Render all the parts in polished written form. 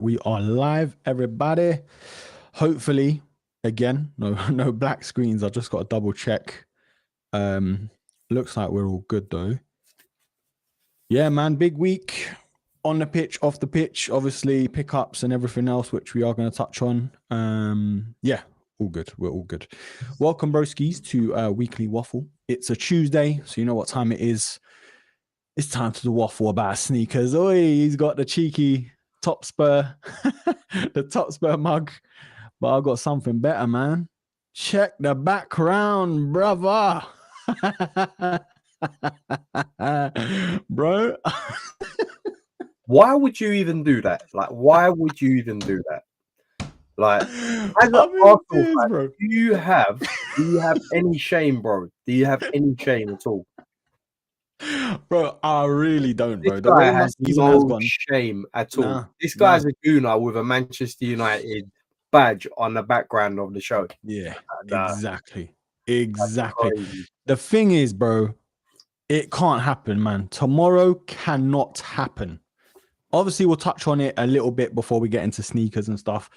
We are live, everybody. Hopefully, again, no black screens. I just got to double check. Looks like we're all good though. Yeah, man, big week on the pitch, off the pitch, obviously pickups and everything else, which we are going to touch on. Yeah, all good. We're all good. Welcome, broskis, to Weekly Waffle. It's a Tuesday, so you know what time it is. It's time to waffle about sneakers. Oi, he's got the cheeky top spur, the top spur mug. But I've got something better, man. Check the background, brother. Bro. Why would you even do that? Like, why would you even do that? Like, as an Arsenal fan, bro. Do you have any shame, bro? Do you have any shame at all? Bro, I really don't, bro. This The way guy my has season no has gone. shame at all. Nah, this guy's a gooner with a Manchester United badge on the background of the show. Yeah, And, exactly. The thing is, bro, it can't happen, man. Tomorrow cannot happen. Obviously, we'll touch on it a little bit before we get into sneakers and stuff.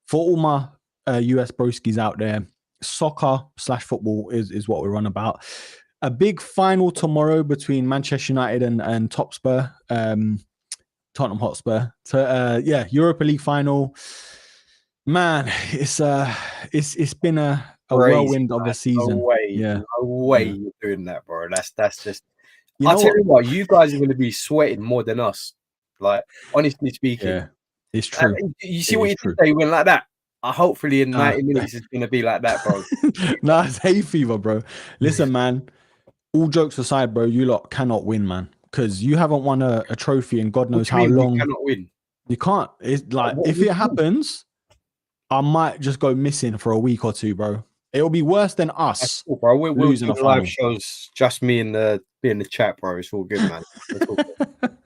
For all my US broskies out there, soccer/football is what we're on about. A big final tomorrow between Manchester United and Tottenham Hotspur. So Europa League final. Man, it's been a whirlwind of a season. No way you're doing that, bro. That's just. I'll tell you what, you guys are going to be sweating more than us. Like, honestly speaking, yeah, it's true. You see what you think they went like that? Hopefully in 90 minutes it's going to be like that, bro. Nah, it's hay fever, bro. Listen, man. All jokes aside, bro, you lot cannot win, man, because you haven't won a trophy in God knows how long. You cannot win. You can't. It's like if it happens, I might just go missing for a week or two, bro. It'll be worse than us. Cool, bro. We'll do the live shows, just me in the chat, bro. It's all good, man. All good.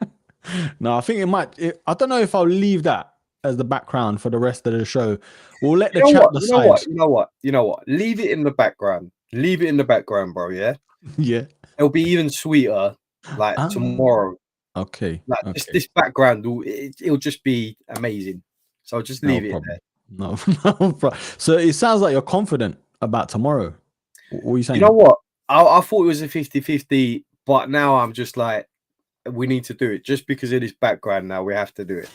No, I think it might. I don't know if I'll leave that as the background for the rest of the show. We'll let the chat decide. You know what? Leave it in the background. Leave it in the background, bro. Yeah. Yeah. It'll be even sweeter, like tomorrow. Okay. Like this background, it'll just be amazing. So just leave it there. No, bro. So it sounds like you're confident about tomorrow. What are you saying? You know what? I thought it was a 50-50, but now I'm just like, we need to do it just because of this background. Now we have to do it.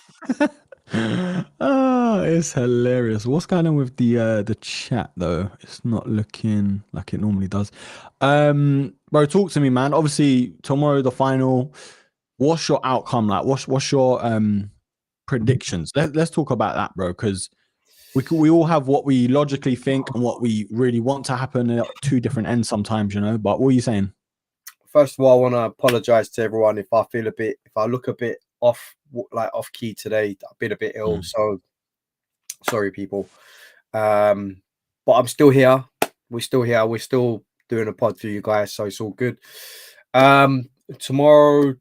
It's hilarious. What's going on with the chat though? It's not looking like it normally does. Bro, talk to me, man. Obviously tomorrow the final. What's your outcome like? What's your predictions? Let's talk about that, bro, because we all have what we logically think and what we really want to happen at two different ends sometimes, you know. But what are you saying? First of all, I want to apologize to everyone if I look a bit off key today. I've been a bit ill, so sorry, people. But I'm still here. We're still here. We're still doing a pod for you guys, so it's all good. Tomorrow,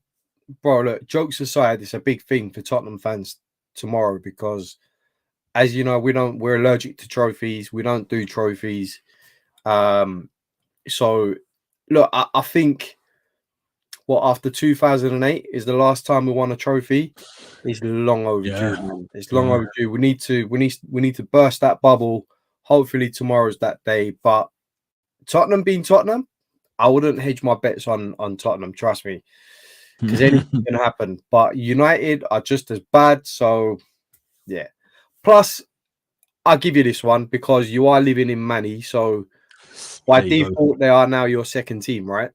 bro, look, jokes aside, it's a big thing for Tottenham fans tomorrow because, as you know, we're allergic to trophies. We don't do trophies. So look, I think after 2008 is the last time we won a trophy. It's long overdue, man. It's long overdue. We need to burst that bubble. Hopefully tomorrow's that day. But Tottenham being Tottenham, I wouldn't hedge my bets on Tottenham, trust me. Because anything can happen. But United are just as bad. So yeah. Plus, I'll give you this one because you are living in Manny. So by default, they are now your second team, right?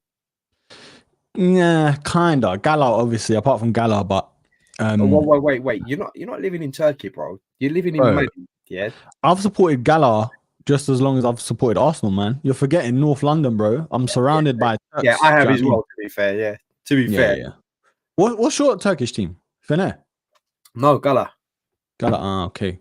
Yeah, kinda. Gala, obviously, apart from Gala, but wait. You're not living in Turkey, bro. You're living in Manny, yeah. I've supported Gala just as long as I've supported Arsenal, man. You're forgetting North London, bro. I'm surrounded by Turks. Yeah, I have as well, to be fair. Yeah. To be fair. Yeah. What's your Turkish team? Fener? No, Gala. Okay.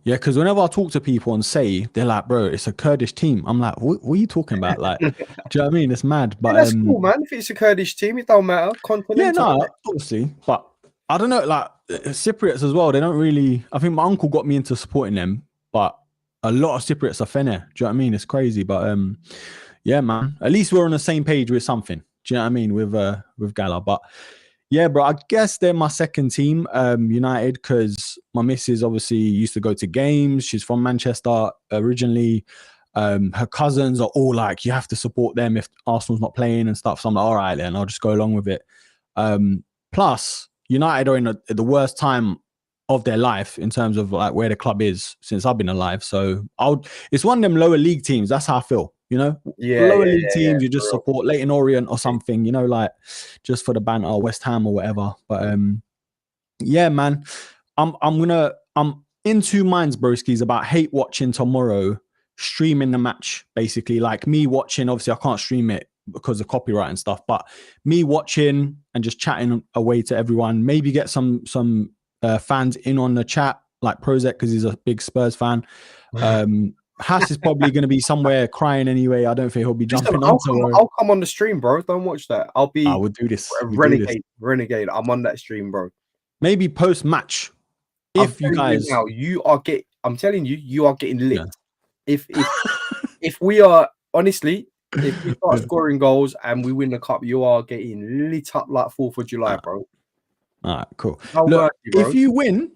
Yeah, because whenever I talk to people and say, they're like, bro, it's a Kurdish team. I'm like, what are you talking about? Like, do you know what I mean? It's mad. But that's cool, man. If it's a Kurdish team, it don't matter. Yeah, no, obviously. But I don't know, like Cypriots as well. They don't really. I think my uncle got me into supporting them, but a lot of Cypriots are Fener. Do you know what I mean? It's crazy. But yeah, man. At least we're on the same page with something. Do you know what I mean? With Gala. But Yeah, bro. I guess they're my second team, United, because my missus obviously used to go to games. She's from Manchester originally. Her cousins are all like, you have to support them if Arsenal's not playing and stuff. So I'm like, all right, then I'll just go along with it. Plus, United are in the worst time of their life in terms of like where the club is since I've been alive. So it's one of them lower league teams. That's how I feel, you know, lower league teams, you just support Leyton Orient or something, you know, like just for the banter, West Ham or whatever. But yeah, man, I'm in two minds, broskies, about hate watching tomorrow, streaming the match, basically. Like me watching, obviously I can't stream it because of copyright and stuff, but me watching and just chatting away to everyone, maybe get some fans in on the chat, like Prozek, because he's a big Spurs fan. Hass is probably going to be somewhere crying anyway. I don't think he'll be jumping on. I'll come on the stream, bro. Don't watch that. I'll be. I would do this. Renegade. I'm on that stream, bro. Maybe post match. If you guys now, I'm telling you, you are getting lit. Yeah. If we are honestly, if we start scoring goals and we win the cup, you are getting lit up like 4th of July, bro. All right, cool. Look, if you win,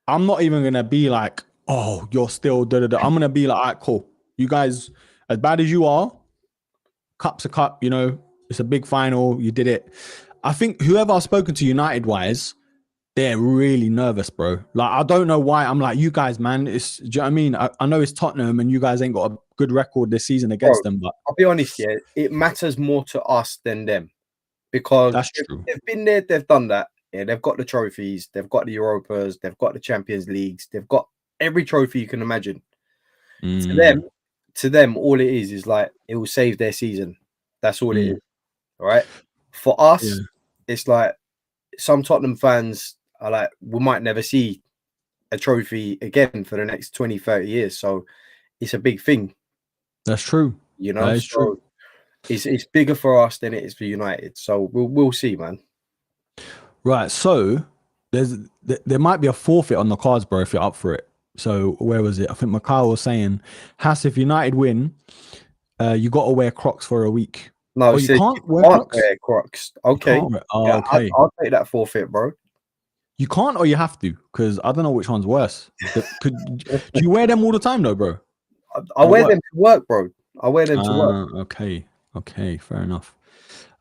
I'm not even gonna be like, oh, you're still da-da-da. I'm gonna be like, all right, cool. You guys, as bad as you are, cup's a cup, you know, it's a big final, you did it. I think whoever I've spoken to United-wise, they're really nervous, bro. Like, I don't know why. I'm like, you guys, man, do you know what I mean? I know it's Tottenham and you guys ain't got a good record this season against them, but I'll be honest, yeah, it matters more to us than them. Because that's true. They've been there, they've done that. Yeah, they've got the trophies, they've got the Europas, they've got the Champions Leagues, they've got every trophy you can imagine. To them, all it is like it will save their season. That's all it is. All right. For us, it's like some Tottenham fans are like, we might never see a trophy again for the next 20, 30 years. So it's a big thing. That's true. You know, that is true. It's bigger for us than it is for United. So we'll see, man. Right. So there might be a forfeit on the cards, bro, if you're up for it. So where was it? I think Mikhail was saying, Hass, if United win, you got to wear Crocs for a week. No, you can't wear Crocs. Okay. Okay. I'll take that forfeit, bro. You can't or you have to? Because I don't know which one's worse. Do you wear them all the time, though, bro? I wear them to work, bro. I wear them to work. Okay. Fair enough.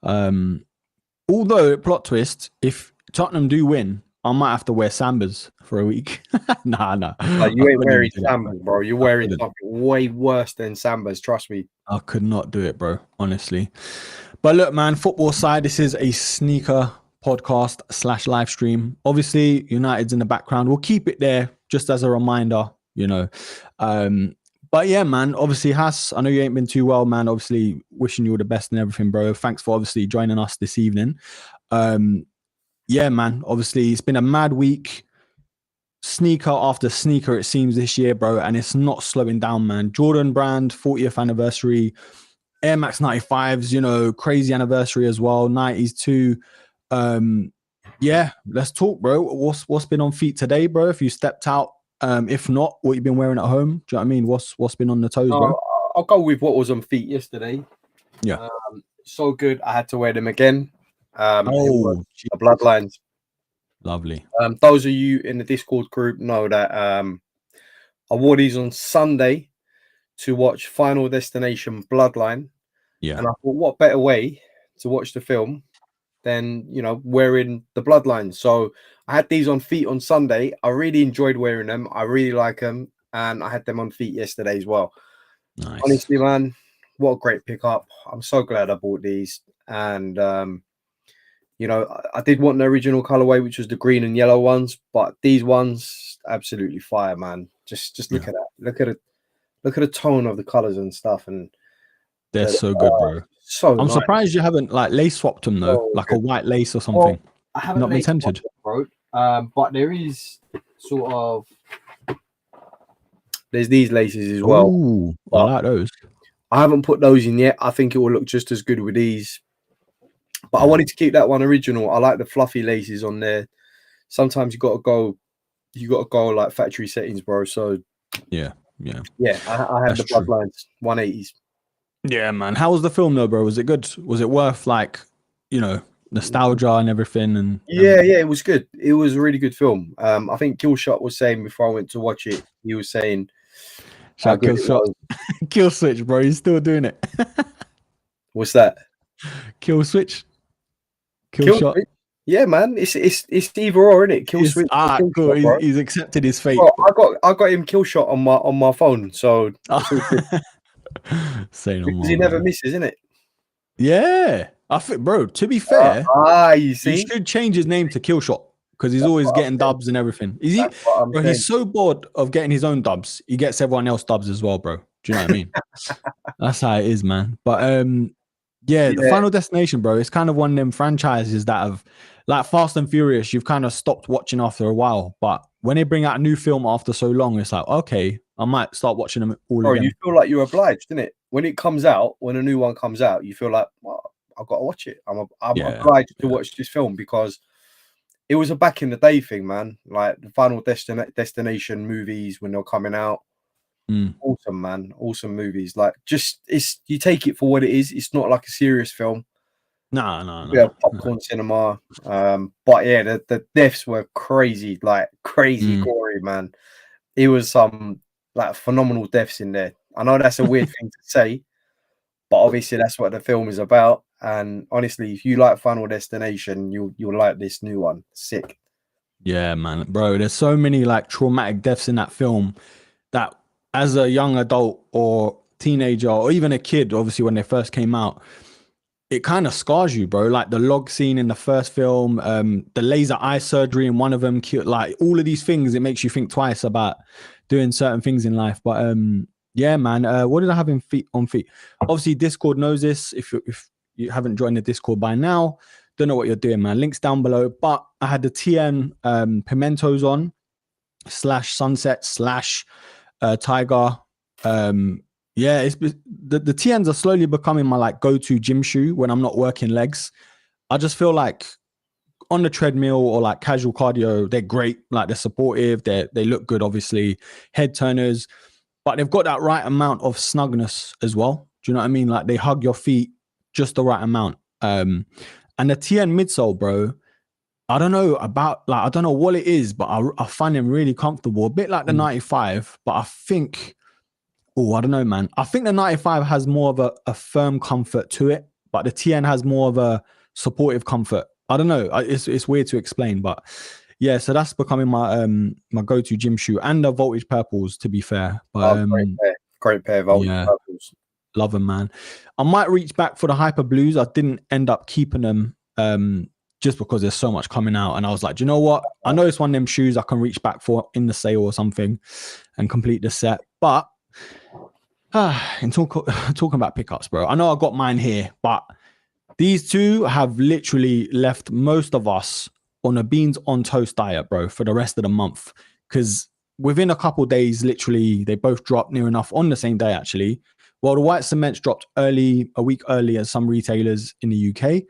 Although, plot twist, if Tottenham do win, I might have to wear Sambas for a week. Nah. Like, you ain't wearing Sambas, bro. You're wearing something way worse than Sambas. Trust me. I could not do it, bro. Honestly. But look, man, football side, this is a sneaker podcast / live stream. Obviously, United's in the background. We'll keep it there just as a reminder, you know. But yeah, man, obviously, Hass, I know you ain't been too well, man. Obviously, wishing you all the best and everything, bro. Thanks for obviously joining us this evening. Yeah, man, obviously, it's been a mad week. Sneaker after sneaker, it seems, this year, bro. And it's not slowing down, man. Jordan brand, 40th anniversary. Air Max 95s, you know, crazy anniversary as well. 90s too. Yeah, let's talk, bro. What's been on feet today, bro? If you stepped out, if not, what you've been wearing at home? Do you know what I mean? What's been on the toes, bro? I'll go with what was on feet yesterday. Yeah, so good. I had to wear them again. The Bloodlines. Lovely. Those of you in the Discord group know that I wore these on Sunday to watch Final Destination Bloodline. Yeah, and I thought, what better way to watch the film than, you know, wearing the Bloodlines. So I had these on feet on Sunday. I really enjoyed wearing them. I really like them, and I had them on feet yesterday as well. Nice. Honestly, man, what a great pickup. I'm so glad I bought these. And you know, I did want the original colorway, which was the green and yellow ones, but these ones absolutely fire, man. Just look at that. Look at the tone of the colors and stuff, and they're so good, bro. So I'm surprised you haven't like lace swapped them though, like a white lace or something. Well, I haven't not been tempted, bro. But there is sort of there's these laces as well. Ooh, I like those. I haven't put those in yet. I think it will look just as good with these. But I wanted to keep that one original. I like the fluffy laces on there. Sometimes you gotta go like factory settings, bro. So yeah. I had the Bloodlines 180s. Yeah, man. How was the film though, bro? Was it good? Was it worth like, you know, nostalgia and everything. And yeah, it was good. It was a really good film. I think Killshot was saying before I went to watch it, he was saying how shout good kill it shot, was. kill switch, bro. He's still doing it. What's that? Kill switch, kill Kill shot. Switch? Yeah, man. It's either or, isn't it? Kill It's Switch or Kill cool. Shot, bro. He's accepted his fate. Bro, I got him Killshot on my phone, so it's all good. Say no Because more, he never man. misses, isn't it? Yeah, I think, bro. To be fair, You he see? should change his name to Killshot because he's That's always what I'm getting saying. dubs and everything. Is he, That's what I'm bro? saying. He's so bored of getting his own dubs. He gets everyone else dubs as well, bro. Do you know what I mean? That's how it is, man. But yeah, the Yeah. Final Destination, bro. It's kind of one of them franchises that have, like Fast and Furious, you've kind of stopped watching after a while. But when they bring out a new film after so long, it's like, okay, I might start watching them all Bro, again. you feel like you're obliged, isn't it? When it comes out, when a new one comes out, you feel like, well, I've got to watch it. I'm obliged to watch this film because it was a back in the day thing, man. Like the Final Destination movies when they're coming out. Awesome, man. Awesome movies. Like, just you take it for what it is. It's not like a serious film. No. Yeah, popcorn cinema. But yeah, the deaths were crazy, like crazy gory, man. It was some like phenomenal deaths in there. I know that's a weird thing to say, but obviously that's what the film is about. And honestly, if you like Final Destination, you'll like this new one. Sick. Yeah, man, bro. There's so many like traumatic deaths in that film that, as a young adult or teenager or even a kid, obviously when they first came out, it kind of scars you, bro. Like the log scene in the first film, the laser eye surgery in one of them, like all of these things, it makes you think twice about doing certain things in life. But yeah, man. What did I have in feet on feet? Obviously, Discord knows this. If you haven't joined the Discord by now, don't know what you're doing, man. Links down below. But I had the TN pimentos on /sunset /tiger. Yeah, it's the TNs are slowly becoming my like go-to gym shoe when I'm not working legs. I just feel like on the treadmill or like casual cardio, they're great. Like they're supportive, they look good, obviously, head turners, but they've got that right amount of snugness as well. Do you know what I mean? Like they hug your feet just the right amount. And the TN midsole, bro, I don't know what it is, but I find them really comfortable. A bit like the 95, but I think, I don't know, man. I think the 95 has more of a firm comfort to it, but the TN has more of a supportive comfort. I don't know. It's weird to explain, but yeah. So that's becoming my my go-to gym shoe, and the Voltage Purples, to be fair. But great pair of Voltage Purples. Love them, man. I might reach back for the Hyper Blues. I didn't end up keeping them just because there's so much coming out, and I was like, do you know what? I know it's one of them shoes I can reach back for in the sale or something and complete the set. But and talking about pickups, bro. I know I got mine here, but these two have literally left most of us on a beans on toast diet, bro, for the rest of the month. Because within a couple of days, literally, they both dropped near enough on the same day, actually. Well, the white cements dropped a week early as some retailers in the UK.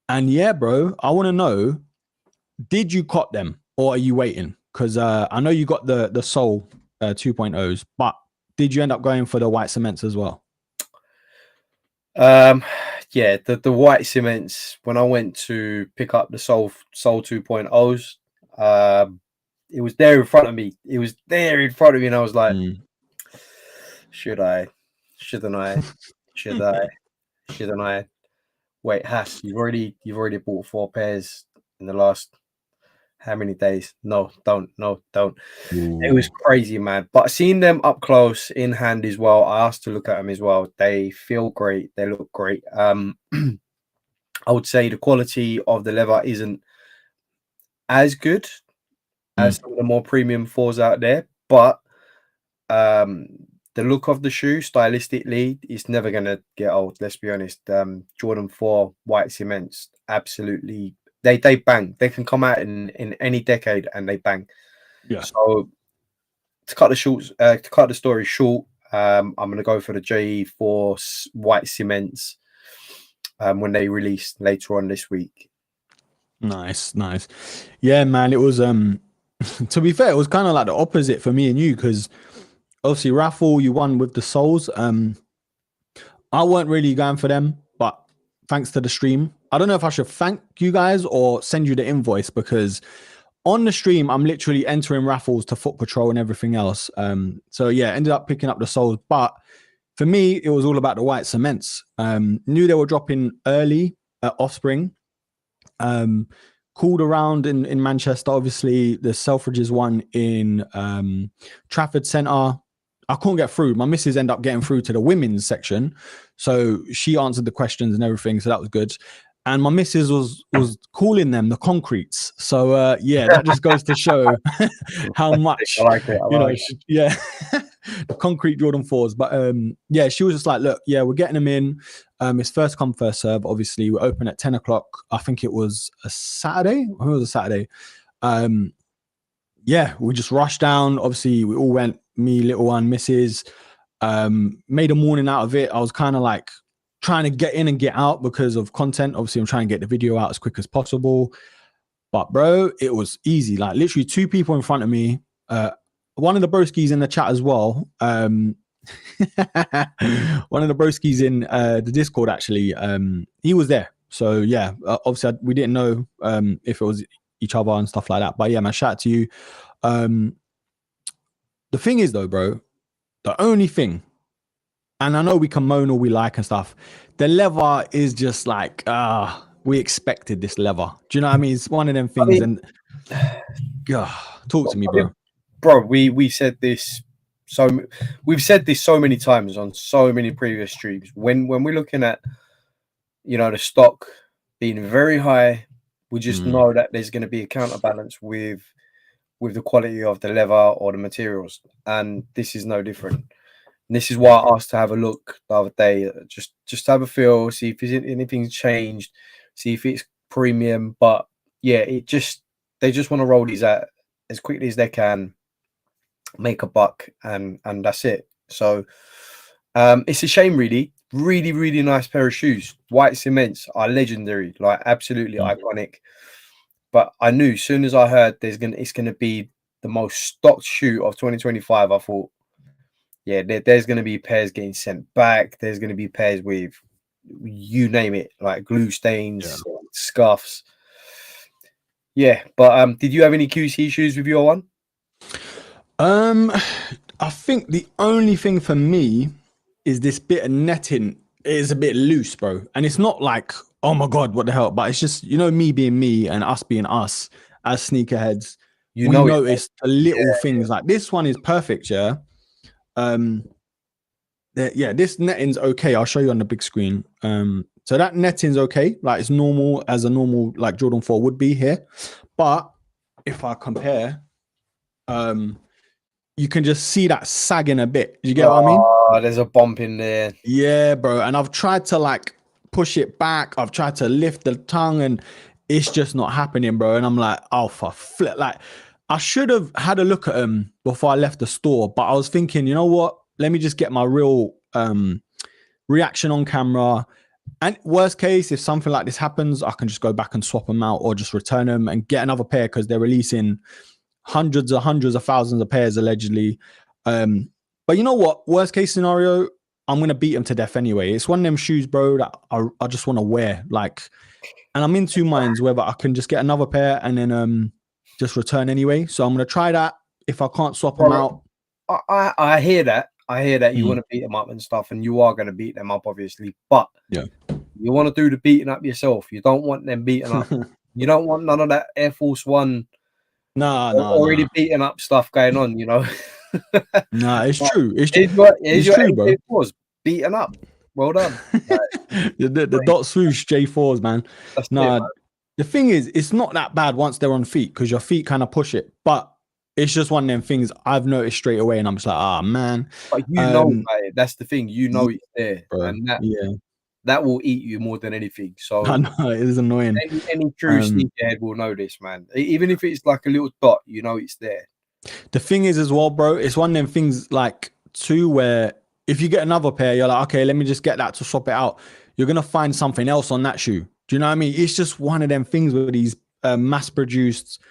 And yeah, bro, I want to know, did you cop them or are you waiting? Because I know you got the Seoul 2.0s, but did you end up going for the white cements as well? Yeah, the white cements, when I went to pick up the Seoul 2.0s, it was there in front of me. It was there in front of me, and I was like, should I? Shouldn't I? Should I? Shouldn't I? Wait, Hass, you've already bought 4 pairs in the last how many days? No, don't. Ooh. It was crazy, man. But seeing them up close in hand as well, I asked to look at them as well. They feel great. They look great. I would say the quality of the leather isn't as good as some of the more premium 4s out there, but the look of the shoe stylistically is never gonna get old. Let's be honest. Jordan 4 white cements, absolutely. They bang. They can come out in any decade and they bang. Yeah. So to cut the story short, I'm gonna go for the JE4 white cements when they release later on this week. Nice. Yeah, man. It was to be fair, it was kind of like the opposite for me and you, because obviously Waffle, you won with the Souls. I weren't really going for them, but thanks to the stream, I don't know if I should thank you guys or send you the invoice, because on the stream I'm literally entering raffles to Foot Patrol and everything else. So yeah, ended up picking up the souls, but for me it was all about the white cements. Knew they were dropping early at Offspring. Called around in Manchester. Obviously, the Selfridges one in Trafford Centre. I couldn't get through. My missus ended up getting through to the women's section, so she answered the questions and everything. So that was good. And my missus was calling them the concretes. So yeah, that just goes to show how much I like it. yeah, the concrete Jordan 4s. But yeah, she was just like, look, yeah, we're getting them in. It's first come, first serve. Obviously, we're open at 10 o'clock. I think it was a Saturday. I think it was a Saturday. Yeah, we just rushed down. Obviously, we all went, me, little one, missus, made a morning out of it. I was kind of like trying to get in and get out because of content. Obviously, I'm trying to get the video out as quick as possible. But bro, it was easy. Like literally 2 people in front of me. One of the broskis in the chat as well. One of the broskis in the Discord, actually, he was there. So yeah, obviously we didn't know if it was each other and stuff like that. But yeah, man, shout out to you. The thing is though, bro, the only thing, and I know we can moan all we like and stuff, the leather is just like, we expected this leather. Do you know what I mean? It's one of them things. And talk to me, bro. Bro, we said this, so we've said this so many times on so many previous streams. When we're looking at, you know, the stock being very high, we just know that there's going to be a counterbalance with the quality of the leather or the materials, and this is no different. And this is why I asked to have a look the other day, just to have a feel, see if anything's changed, see if it's premium. But yeah, they just want to roll these out as quickly as they can, make a buck, and that's it. So it's a shame, really. Really nice pair of shoes. White cements are legendary, like absolutely iconic. But I knew as soon as I heard it's gonna be the most stocked shoe of 2025, I thought, yeah, there's gonna be pairs getting sent back. There's gonna be pairs with, you name it, like glue stains, scuffs. Yeah, but did you have any QC issues with your one? I think the only thing for me is this bit of netting is a bit loose, bro. And it's not like, oh my God, what the hell? But it's just, you know, me being me and us being us as sneakerheads, we notice the little things. Like this one is perfect, yeah. Yeah, this netting's okay. I'll show you on the big screen. So that netting's okay. Like it's normal as a normal like Jordan 4 would be here. But if I compare, you can just see that sagging a bit. You get what I mean? Oh, there's a bump in there. Yeah, bro. And I've tried to like push it back. I've tried to lift the tongue and it's just not happening, bro. And I'm like, oh, for flip. Like I should have had a look at them before I left the store, but I was thinking, you know what? Let me just get my real reaction on camera. And worst case, if something like this happens, I can just go back and swap them out or just return them and get another pair because they're releasing hundreds of thousands of pairs allegedly. But you know what? Worst case scenario, I'm going to beat them to death anyway. It's one of them shoes, bro, that I just want to wear. Like, and I'm in 2 minds whether I can just get another pair and then just return anyway. So I'm going to try that. If I can't swap them out. I hear that. You want to beat them up and stuff, and you are going to beat them up, obviously. But yeah, you want to do the beating up yourself. You don't want them beating up. You don't want none of that Air Force One. Already beating up stuff going on, you know. Nah, it's true. It's true, bro. It was beaten up. Well done. the dot swoosh J4s, man. The thing is, it's not that bad once they're on feet because your feet kind of push it, but it's just one of them things I've noticed straight away, and I'm just like, man. But you know, that's the thing. You know it's there, bro. And that will eat you more than anything. So I know it is annoying. Any true sneakerhead will know this, man. Even if it's like a little dot, you know it's there. The thing is as well, bro, it's one of them things like too where if you get another pair, you're like, okay, let me just get that to swap it out. You're gonna find something else on that shoe. Do you know what I mean? It's just one of them things with these mass-produced,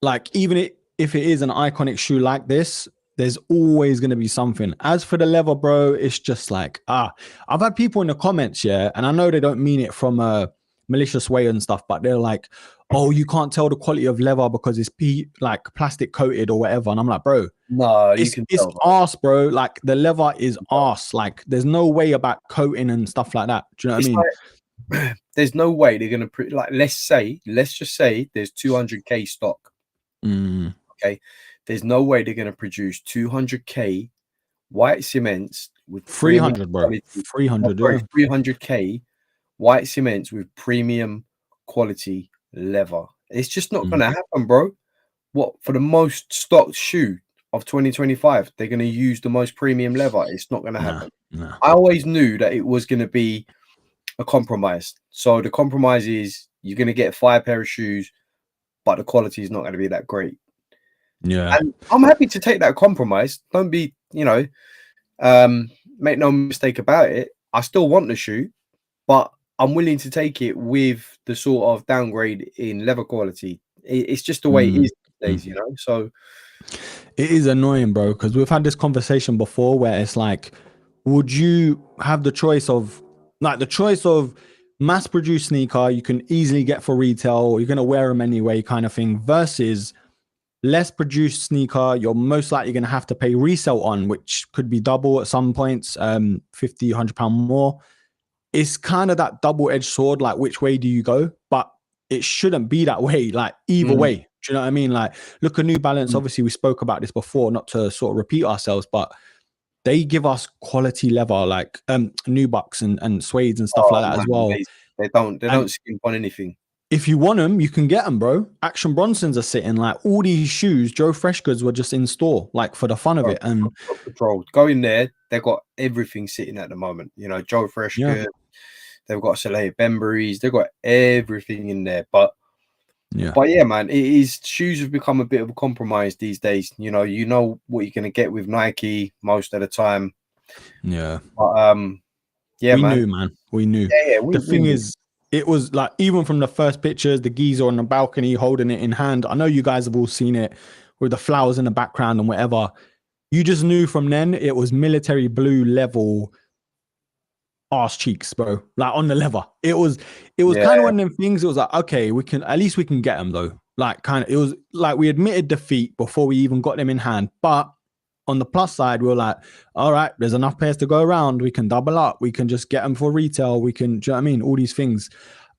like even if it is an iconic shoe like this, there's always going to be something. As for the leather, bro, it's just like, I've had people in the comments, yeah, and I know they don't mean it from a malicious way and stuff, but they're like, oh, you can't tell the quality of leather because it's like plastic coated or whatever. And I'm like, bro, No, you it's can tell, bro. arse, bro. Like the leather is arse. Like there's no way about coating and stuff like that. Do you know what I mean? Like, there's no way they're gonna like. Let's just say there's 200k stock. Okay, there's no way they're gonna produce 200k white cements with 300, bro. 300, yeah. 300k white cements with premium quality leather. It's just not gonna happen, bro. What for the most stocked shoe of 2025? They're gonna use the most premium leather. It's not gonna happen. Nah. I always knew that it was gonna be a compromise. So the compromise is you're gonna get 5 pair of shoes, but the quality is not gonna be that great. Yeah, and I'm happy to take that compromise. Don't be, make no mistake about it. I still want the shoe, but I'm willing to take it with the sort of downgrade in leather quality. It's just the way it is these days, So it is annoying, bro, because we've had this conversation before where it's like, would you have the choice of mass-produced sneaker you can easily get for retail, you're gonna wear them anyway, kind of thing, versus less produced sneaker you're most likely going to have to pay resale on, which could be double at some points, 50, £100 more. It's kind of that double-edged sword, like which way do you go? But it shouldn't be that way, like either way. Do you know what I mean? Like look at New Balance. Obviously we spoke about this before, not to sort of repeat ourselves, but they give us quality leather, like nubucks and suedes and stuff like that as well. They don't skimp on anything. If you want them, you can get them, bro. Action Bronsons are sitting, like all these shoes. Joe Freshgoods were just in store, like for the fun of it. And Patrol, go in there. They've got everything sitting at the moment. Joe Freshgoods. They've got Soleil Benbury's. They've got everything in there. But yeah, man, it is. Shoes have become a bit of a compromise these days. You know what you're gonna get with Nike most of the time. Yeah. But yeah, we knew. Yeah. The thing is, it was like, even from the first pictures, the geezer on the balcony holding it in hand. I know you guys have all seen it with the flowers in the background and whatever. You just knew from then it was military blue level arse cheeks, bro. Like on the leather. It was kind of one of them things. It was like, okay, at least we can get them though. Like it was like we admitted defeat before we even got them in hand. But on the plus side, we were like, all right, there's enough pairs to go around. We can double up. We can just get them for retail. We can, do you know what I mean? All these things.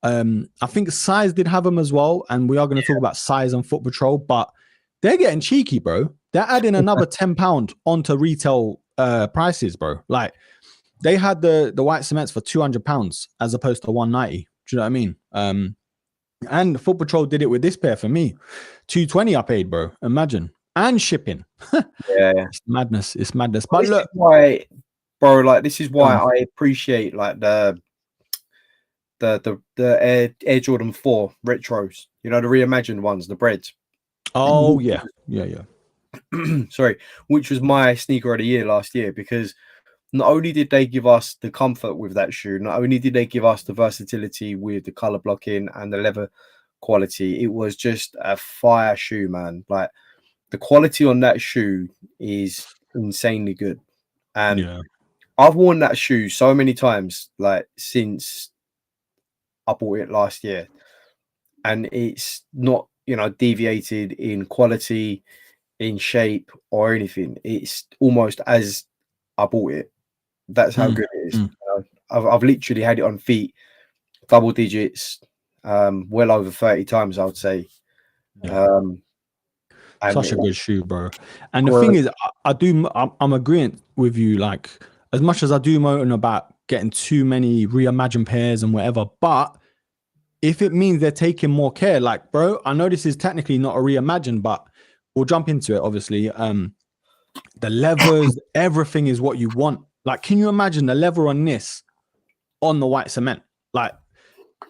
I think Size did have them as well. And we are going to talk about Size and Foot Patrol, but they're getting cheeky, bro. They're adding another £10 onto retail prices, bro. Like they had the white cements for £200 as opposed to £190. Do you know what I mean? And Foot Patrol did it with this pair for me. $220 I paid, bro. Imagine. And shipping. It's madness. But this look, is why, bro, like this is why I appreciate like the Air Jordan 4 retros, the reimagined ones, the breads. Oh yeah. Sorry, which was my sneaker of the year last year, because not only did they give us the comfort with that shoe, not only did they give us the versatility with the color blocking and the leather quality, it was just a fire shoe, man. Like the quality on that shoe is insanely good. And I've worn that shoe so many times, like since I bought it last year, and it's not, deviated in quality, in shape or anything. It's almost as I bought it. That's how good it is. I've literally had it on feet, double digits, well over 30 times, I would say. Such a good shoe, bro. And the thing is, I'm agreeing with you. Like, as much as I do moan about getting too many reimagined pairs and whatever, but if it means they're taking more care, like, bro, I know this is technically not a reimagine, but we'll jump into it, obviously. The levers, everything is what you want. Like, can you imagine the lever on this on the white cement? Like,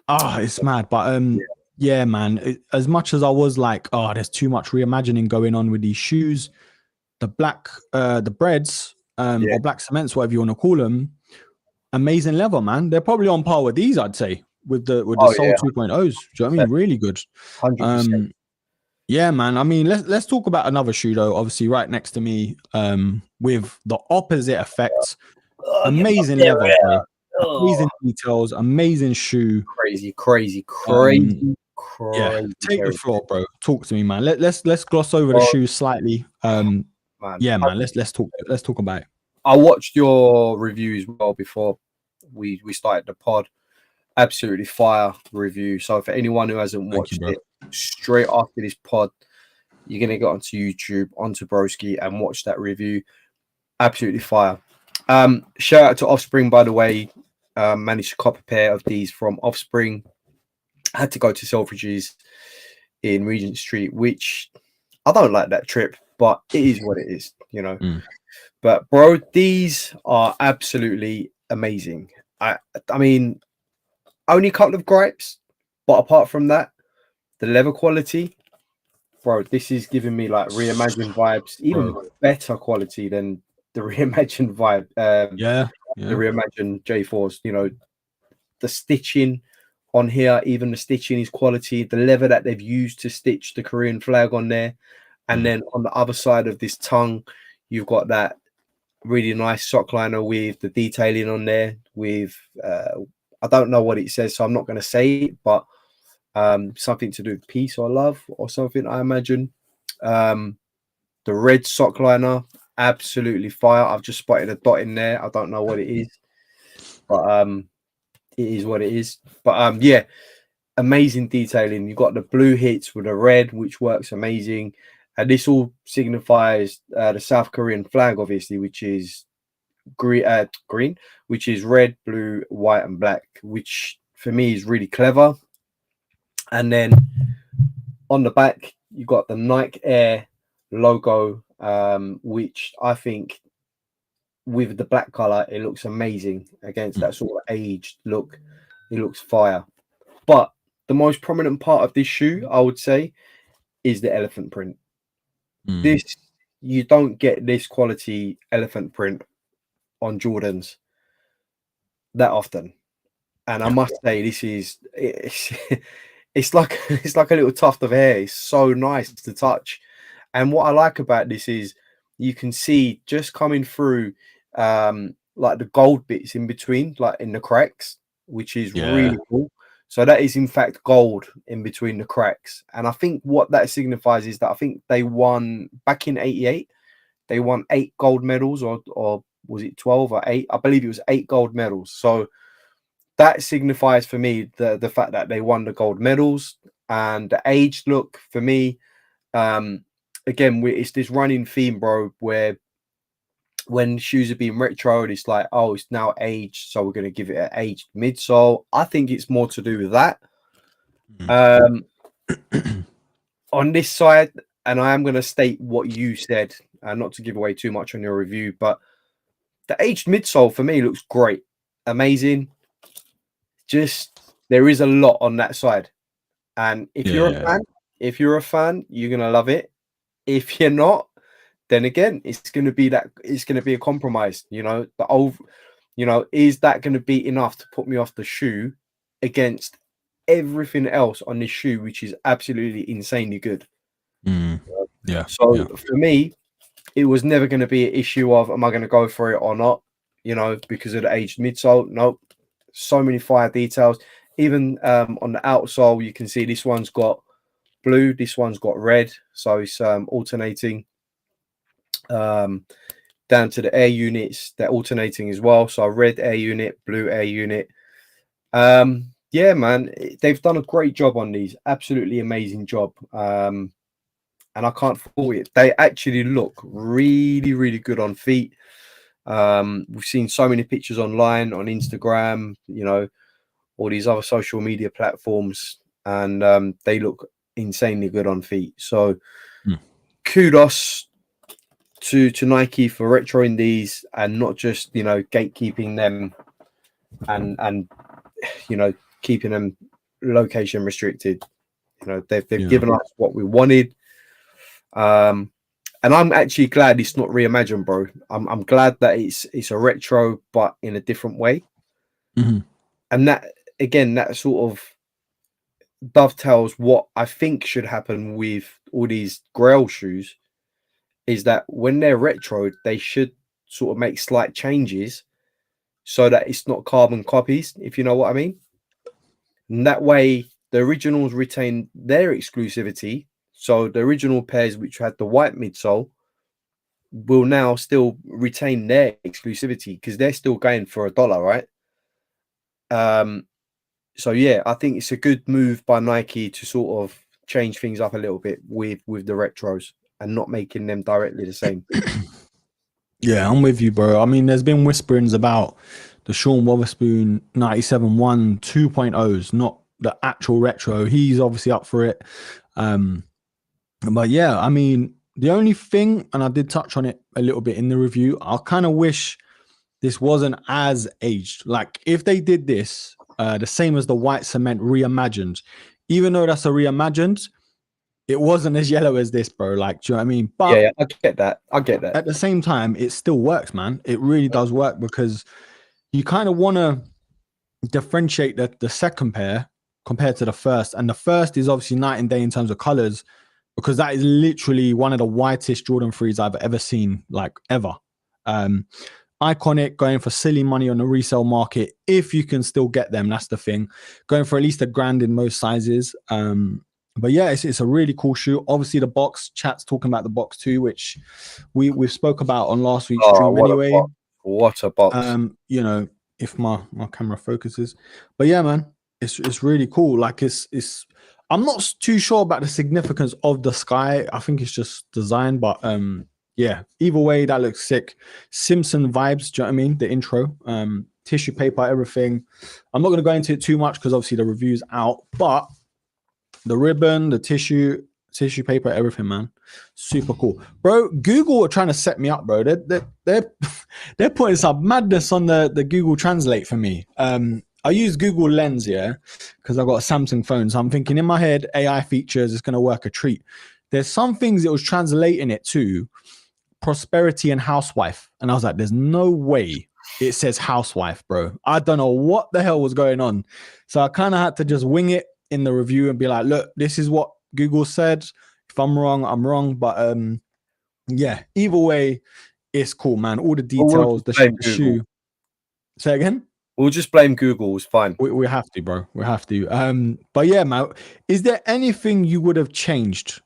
it's mad. But yeah, man, as much as I was like, there's too much reimagining going on with these shoes, the breads, or black cements, whatever you want to call them, amazing leather, man. They're probably on par with these, I'd say, with the Seoul 2.0s. Do you know what I mean? Really good. 100%. Yeah, man. I mean, let's talk about another shoe though. Obviously, right next to me, with the opposite effect. Amazing leather, bro. amazing details, amazing shoe. Crazy. Yeah, take the Terry. floor, bro. Talk to me, man. Let's gloss over the shoes slightly. Man, Yeah, man. Let's talk about it. I watched your review as well before we started the pod. Absolutely fire review. So for anyone who hasn't watched it, straight after this pod, you're gonna get onto YouTube, onto Broski, and watch that review. Absolutely fire. Shout out to Offspring, by the way. Managed to cop a pair of these from Offspring. Had to go to Selfridges in Regent Street, which I don't like that trip, but it is what it is, you know. But bro, these are absolutely amazing. I mean, only a couple of gripes, but apart from that, the leather quality, bro, this is giving me like reimagined vibes, even better quality than the reimagined vibe. The reimagined J4s, you know, the stitching on here, even the stitching is quality. The leather that they've used to stitch the Korean flag on there, and then on the other side of this tongue, you've got that really nice sock liner with the detailing on there. With I don't know what it says, so I'm not going to say it, but something to do with peace or love or something, I imagine. The red sock liner, absolutely fire. I've just spotted a dot in there. I don't know what it is, but it is what it is. But yeah, amazing detailing. You've got the blue hits with the red, which works amazing. And this all signifies the South Korean flag, obviously, which is green, which is red, blue, white, and black, which for me is really clever. And then on the back, you got the Nike Air logo, which I think with the black color, it looks amazing against that sort of aged look. It looks fire. But the most prominent part of this shoe, I would say, is the elephant print. This, you don't get this quality elephant print on Jordans that often. And I must say, this is it's like a little tuft of hair. It's so nice to touch. And what I like about this is you can see just coming through like the gold bits in between, like in the cracks, which is really cool. So that is in fact gold in between the cracks. And I think what that signifies is that I think they won back in '88. They won 8 gold medals, or was it 12 or 8? I believe it was 8 gold medals. So that signifies for me the fact that they won the gold medals. And the aged look for me, again, it's this running theme, bro, where when shoes are being retroed, it's like, oh, it's now aged, so we're going to give it an aged midsole. I think it's more to do with that. On this side, and I am going to state what you said, not to give away too much on your review, but the aged midsole for me looks great, amazing. Just there is a lot on that side, and if you're a fan, you're going to love it. If you're not, then again, it's going to be a compromise. You know, is that going to be enough to put me off the shoe against everything else on this shoe, which is absolutely insanely good? So for me, it was never going to be an issue of am I going to go for it or not? You know, because of the aged midsole. Nope. So many fire details. Even on the outsole, you can see this one's got blue, this one's got red, so it's alternating. Down to the air units, they're alternating as well. So red air unit, blue air unit. Yeah, man, they've done a great job on these. Absolutely amazing job. And I can't fault it. They actually look really, really good on feet. We've seen so many pictures online, on Instagram, you know, all these other social media platforms, and they look insanely good on feet. So kudos to Nike for retroing these and not just, you know, gatekeeping them and you know, keeping them location restricted. You know, they've given us what we wanted. And I'm actually glad it's not reimagined, bro. I'm glad that it's a retro but in a different way. And that, again, that sort of dovetails what I think should happen with all these Grail shoes, is that when they're retroed, they should sort of make slight changes so that it's not carbon copies, if you know what I mean. And that way, the originals retain their exclusivity. So the original pairs, which had the white midsole, will now still retain their exclusivity because they're still going for $1, right? So yeah, I think it's a good move by Nike to sort of change things up a little bit with the retros and not making them directly the same. Yeah, I'm with you, bro. I mean, there's been whisperings about the Sean Wotherspoon 97-1 2.0s, not the actual retro. He's obviously up for it. But yeah, I mean, the only thing, and I did touch on it a little bit in the review, I kind of wish this wasn't as aged. Like, if they did this the same as the white cement reimagined, even though that's a reimagined, it wasn't as yellow as this, bro. Like, do you know what I mean? But yeah, I get that. I get that. At the same time, it still works, man. It really does work because you kind of want to differentiate the second pair compared to the first. And the first is obviously night and day in terms of colors, because that is literally one of the whitest Jordan 3s I've ever seen, like ever. Iconic, going for silly money on the resale market. If you can still get them, that's the thing. Going for at least $1,000 in most sizes. But yeah, it's a really cool shoe. Obviously, the box, chat's talking about the box too, which we spoke about on last week's stream anyway. What a box. You know, if my camera focuses. But yeah, man, it's really cool. Like it's I'm not too sure about the significance of the sky. I think it's just design, but yeah, either way, that looks sick. Simpson vibes, do you know what I mean? The intro, tissue paper, everything. I'm not going to go into it too much because obviously the review's out, but the ribbon, the tissue paper, everything, man. Super cool. Bro, Google are trying to set me up, bro. They're putting some madness on the Google Translate for me. I use Google Lens, yeah, because I've got a Samsung phone. So I'm thinking in my head, AI features is going to work a treat. There's some things it was translating it to prosperity and housewife. And I was like, there's no way it says housewife, bro. I don't know what the hell was going on. So I kind of had to just wing it in the review and be like, look, this is what Google said. If I'm wrong, I'm wrong. But yeah, either way, it's cool, man. All the details, the shoe. Say again? We'll just blame Google. It's fine. We have to, bro. We have to. But yeah, man, is there anything you would have changed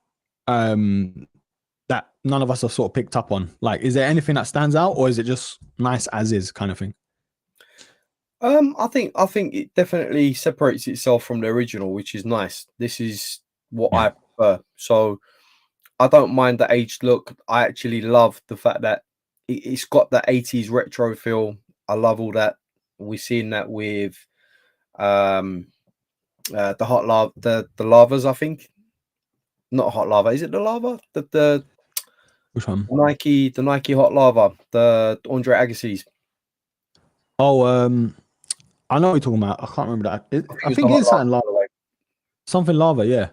that none of us have sort of picked up on? Like, is there anything that stands out, or is it just nice as is kind of thing? I think it definitely separates itself from the original, which is nice. This is what I prefer. So I don't mind the aged look. I actually love the fact that it's got the 80s retro feel. I love all that. We're seeing that with the hot lava, the lavas, I think. Not hot lava. Is it the lava? The which one? The Nike hot lava, the Andre Agassi's. Oh, I know what you're talking about. I can't remember that. I think it's something lava. Something lava, yeah.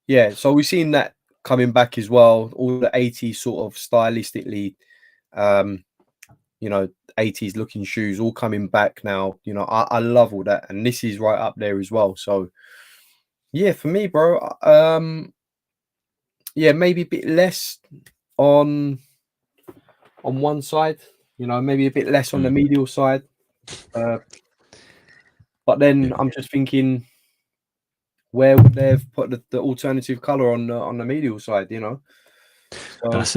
Yeah, so we've seen that coming back as well. All the 80s sort of stylistically, you know, 80s looking shoes all coming back now. You know, I love all that. And this is right up there as well. So yeah, for me, bro, yeah, maybe a bit less on one side, you know, maybe a bit less on the medial side. But then I'm just thinking, where would they have put the alternative color on the medial side, you know? So, That's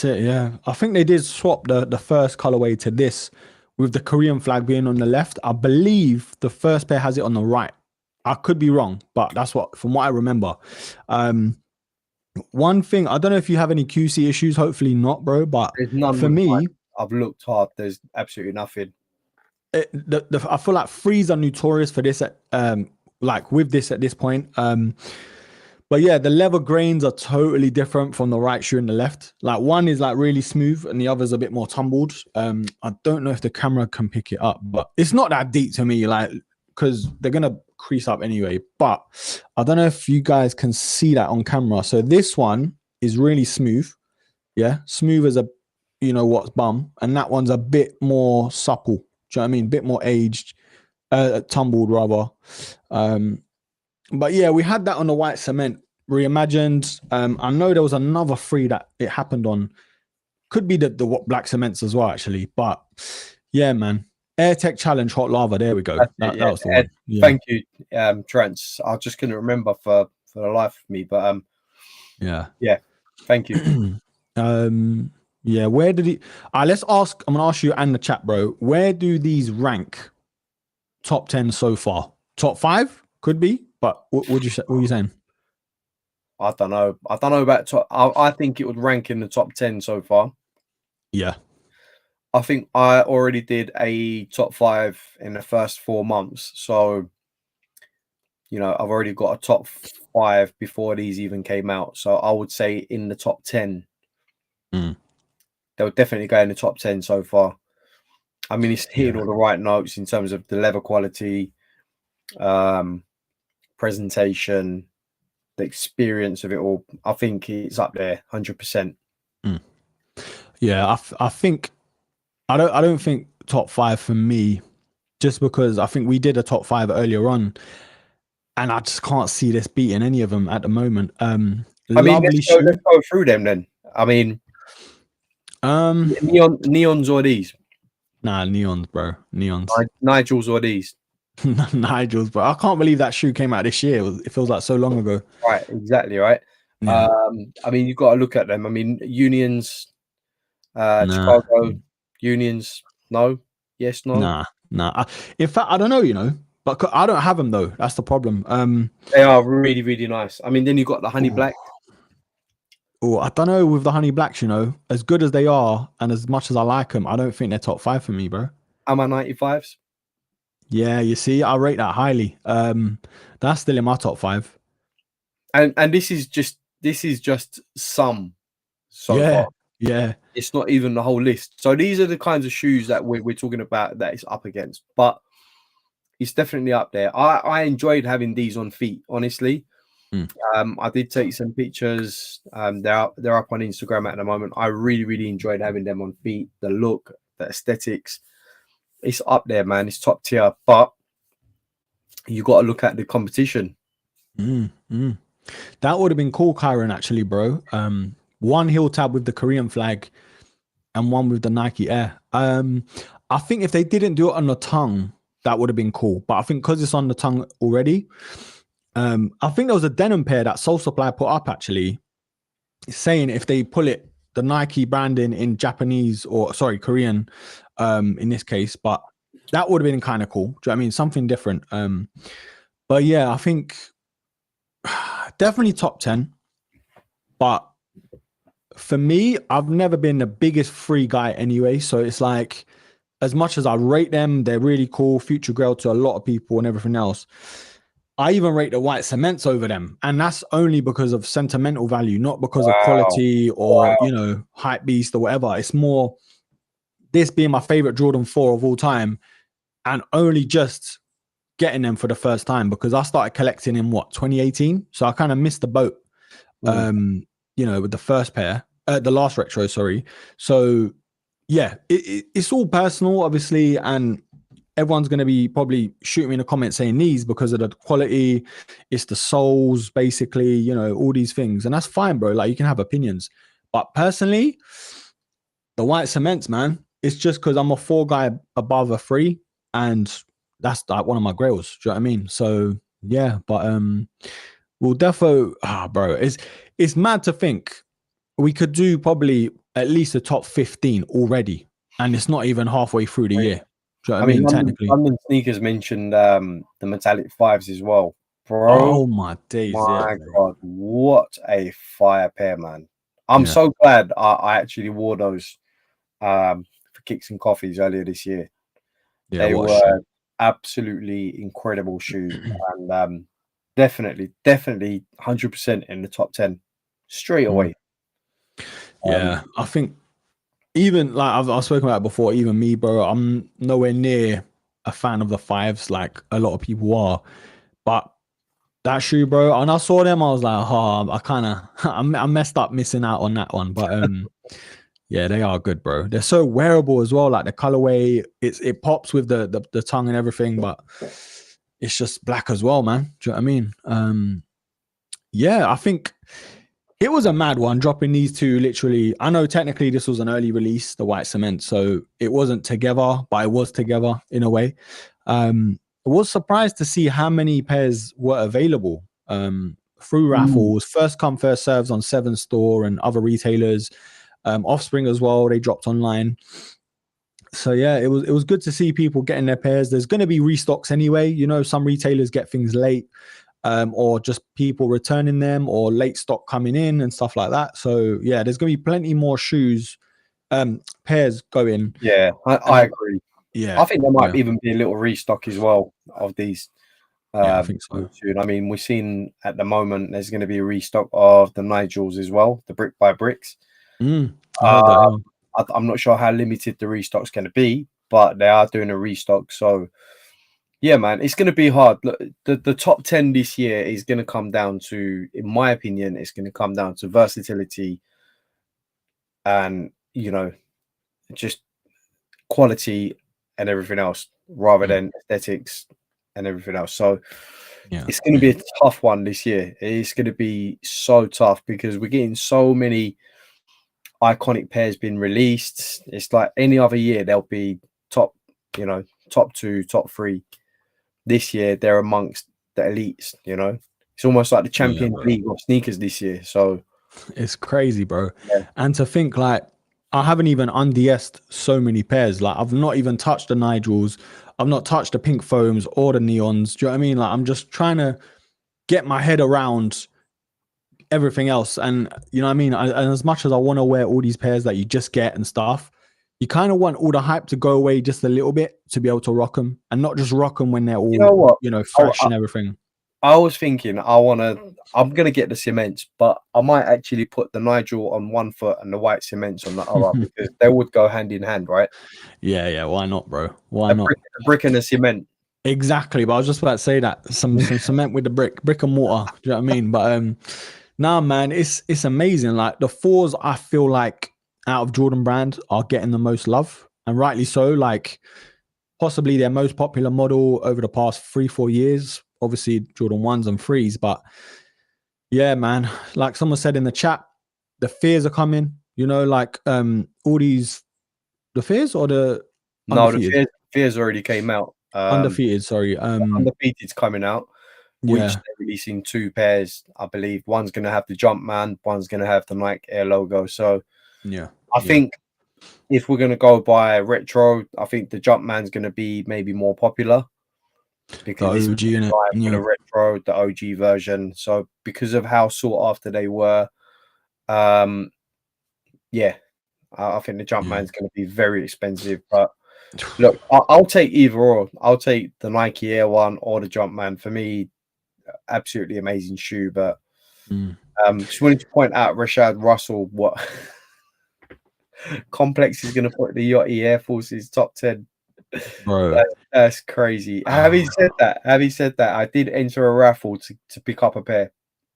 it. Yeah, I think they did swap the first colorway to this with the Korean flag being on the left. I believe the first pair has it on the right. I could be wrong, but that's from what I remember. One thing, I don't know if you have any QC issues. Hopefully not, bro. But for me, I've looked hard. There's absolutely nothing. I feel like threes are notorious for this. Like with this at this point. But yeah, the leather grains are totally different from the right shoe and the left. Like one is like really smooth and the other's a bit more tumbled. I don't know if the camera can pick it up, but it's not that deep to me, like, because they're gonna crease up anyway. But I don't know if you guys can see that on camera. So this one is really smooth. Yeah, smooth as a, you know what's bum, and that one's a bit more supple. Do you know what I mean? Bit more aged, tumbled rather. But yeah, we had that on the white cement reimagined. I know there was another three that it happened on. Could be the black cements as well, actually. But yeah, man, Air Tech Challenge Hot Lava. There we go. That was the one. Yeah. Thank you, Trent. I just couldn't remember for the life of me, but yeah. Thank you. Yeah. Where did he? Let's ask. I'm gonna ask you and the chat, bro. Where do these rank? Top 10 so far. Top 5 could be, but what would you say? What are you saying? I don't know. I don't know about top. I think it would rank in the top 10 so far. Yeah. I think I already did a top 5 in the first 4 months. So, you know, I've already got a top 5 before these even came out. So I would say in the top 10. They'll definitely go in the top 10 so far. I mean, it's hitting all the right notes in terms of the leather quality, presentation, the experience of it all. I think it's up there 100%. Yeah, I think I don't think top 5 for me, just because I think we did a top 5 earlier on, and I just can't see this beating any of them at the moment. I mean, let's go through them then. I mean, neons or these? Nah, neons, bro. Neons. Nigel's or these? Nigel's, but I can't believe that shoe came out this year. It feels like so long ago. Right, exactly right. Yeah. I mean, you've got to look at them. I mean, Unions, Chicago Unions, no, yes, no, nah. In fact, I don't know, you know, but I don't have them though. That's the problem. They are really, really nice. I mean, then you got the honey black. Oh, I don't know with the honey blacks, you know, as good as they are and as much as I like them, I don't think they're top 5 for me, bro. Am I 95s? Yeah, you see, I rate that highly. That's still in my top 5. And this is just some so far. Yeah. It's not even the whole list. So these are the kinds of shoes that we're talking about that it's up against, but it's definitely up there. I enjoyed having these on feet, honestly. I did take some pictures. They're up on Instagram at the moment. I really, really enjoyed having them on feet. The look, the aesthetics, it's up there, man. It's top tier. But you got to look at the competition. That would have been cool, Kyron, actually, bro. One heel tab with the Korean flag and one with the Nike Air. I think if they didn't do it on the tongue, that would have been cool. But I think because it's on the tongue already, I think there was a denim pair that Soul Supply put up actually, saying if they pull it, the Nike branding in Japanese or Korean, in this case, but that would have been kind of cool. Do you know what I mean? Something different. But yeah, I think definitely top 10. But for me, I've never been the biggest free guy anyway. So it's like, as much as I rate them, they're really cool, future grail to a lot of people and everything else. I even rate the white cements over them. And that's only because of sentimental value, not because of quality or, you know, hype beast or whatever. It's more this being my favorite Jordan 4 of all time and only just getting them for the first time because I started collecting in 2018. So I kind of missed the boat, you know, with the first pair, the last retro, sorry. So yeah, it's all personal, obviously. And everyone's going to be probably shooting me in the comments saying these because of the quality, it's the soles, basically, you know, all these things. And that's fine, bro. Like, you can have opinions. But personally, the white cements, man, it's just because I'm a 4 guy above a 3. And that's like one of my grails. Do you know what I mean? So, yeah. But we'll defo, bro, it's mad to think we could do probably at least a top 15 already. And it's not even halfway through the year. Do you know what I mean? Technically, London Sneakers mentioned the metallic 5s as well, bro. Oh my days! My God, what a fire pair, man! I'm so glad I actually wore those for Kicks and Coffees earlier this year. They were absolutely incredible shoes, and definitely 100% in the top 10 straight away. Yeah, I think. Even like I've spoken about it before, even me, bro, I'm nowhere near a fan of the 5s like a lot of people are. But that shoe, bro, and I saw them, I was like, I messed up missing out on that one. But yeah, they are good, bro. They're so wearable as well. Like the colorway, it pops with the tongue and everything, but it's just black as well, man. Do you know what I mean? Yeah, I think It was a mad one, dropping these two literally. I know technically this was an early release, the white cement, so it wasn't together, but it was together in a way. I was surprised to see how many pairs were available through raffles, first come, first serves on Seven Store and other retailers, Offspring as well. They dropped online. So yeah, it was good to see people getting their pairs. There's going to be restocks anyway. You know, some retailers get things late. Or just people returning them or late stock coming in and stuff like that. So yeah, there's going to be plenty more shoes, pairs going. Yeah, I agree. Yeah, I think there might even be a little restock as well of these. I think so. Soon. I mean, we're seeing at the moment there's going to be a restock of the Nigels as well, the brick by bricks. I heard that, yeah. I'm not sure how limited the restock's going to be, but they are doing a restock. So yeah, man, it's going to be hard. Look, the top 10 this year is going to come down to, in my opinion, it's going to come down to versatility and, you know, just quality and everything else rather than aesthetics and everything else. So yeah, it's going to be a tough one this year. It's going to be so tough because we're getting so many iconic pairs being released. It's like any other year, they'll be top, you know, top 2, top 3. This year they're amongst the elites, you know. It's almost like the Champions League of sneakers this year. So it's crazy, bro. Yeah. And to think, like, I haven't even unds'd so many pairs. Like, I've not even touched the Nigels. I've not touched the pink foams or the neons. Do you know what I mean? Like, I'm just trying to get my head around everything else. And you know what I mean? And as much as I want to wear all these pairs that you just get and stuff, you kind of want all the hype to go away just a little bit to be able to rock them, and not just rock them when they're all, you know, fresh and everything. I was thinking I'm going to get the cements, but I might actually put the Nigel on one foot and the white cements on the other because they would go hand in hand, right? Yeah. Why not, bro? Why not? A brick and a cement. Exactly. But I was just about to say that some cement with the brick and mortar. Do you know what I mean? But nah, man, it's amazing. Like the 4s, I feel like out of Jordan brand are getting the most love, and rightly so. Like possibly their most popular model over the past 3-4 years. Obviously Jordan 1s and 3s, but yeah, man, like someone said in the chat, the fears are coming, you know, like all these, the fears or the undefeated? The fears already came out. Undefeated, sorry. Undefeated's coming out, which they're releasing 2 pairs, I believe. One's going to have the Jumpman, one's going to have the Nike Air logo. So yeah, I think if we're going to go by retro, I think the Jumpman's going to be maybe more popular because the OG in it, the retro, the OG version. So because of how sought after they were, I think the Jumpman's going to be very expensive. But look, I'll take either or. I'll take the Nike Air one or the Jumpman. For me, absolutely amazing shoe. But just wanted to point out Rashad Russell, what Complex is going to put the Yachty Air Forces top 10. Bro, that's crazy. Having said that, I did enter a raffle to pick up a pair.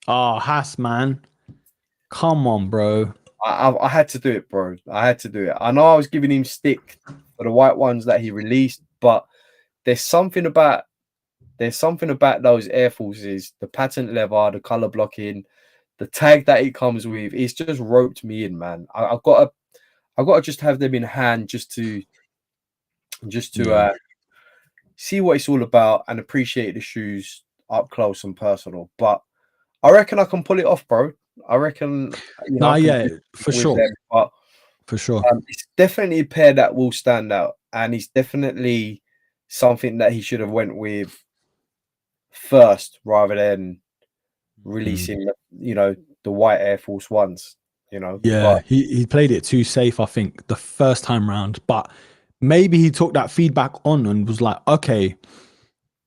Oh, Haas, man. Come on, bro. I had to do it, bro. I had to do it. I know I was giving him stick for the white ones that he released, but there's something about those Air Forces, the patent leather, the color blocking, the tag that it comes with. It's just roped me in, man. I've got to just have them in hand just to see what it's all about and appreciate the shoes up close and personal. But I reckon I can pull it off, bro. I reckon, for sure. Them, but for sure, it's definitely a pair that will stand out, and it's definitely something that he should have went with first rather than releasing, the white Air Force Ones. He played it too safe, I think, the first time round, but maybe he took that feedback on and was like, okay,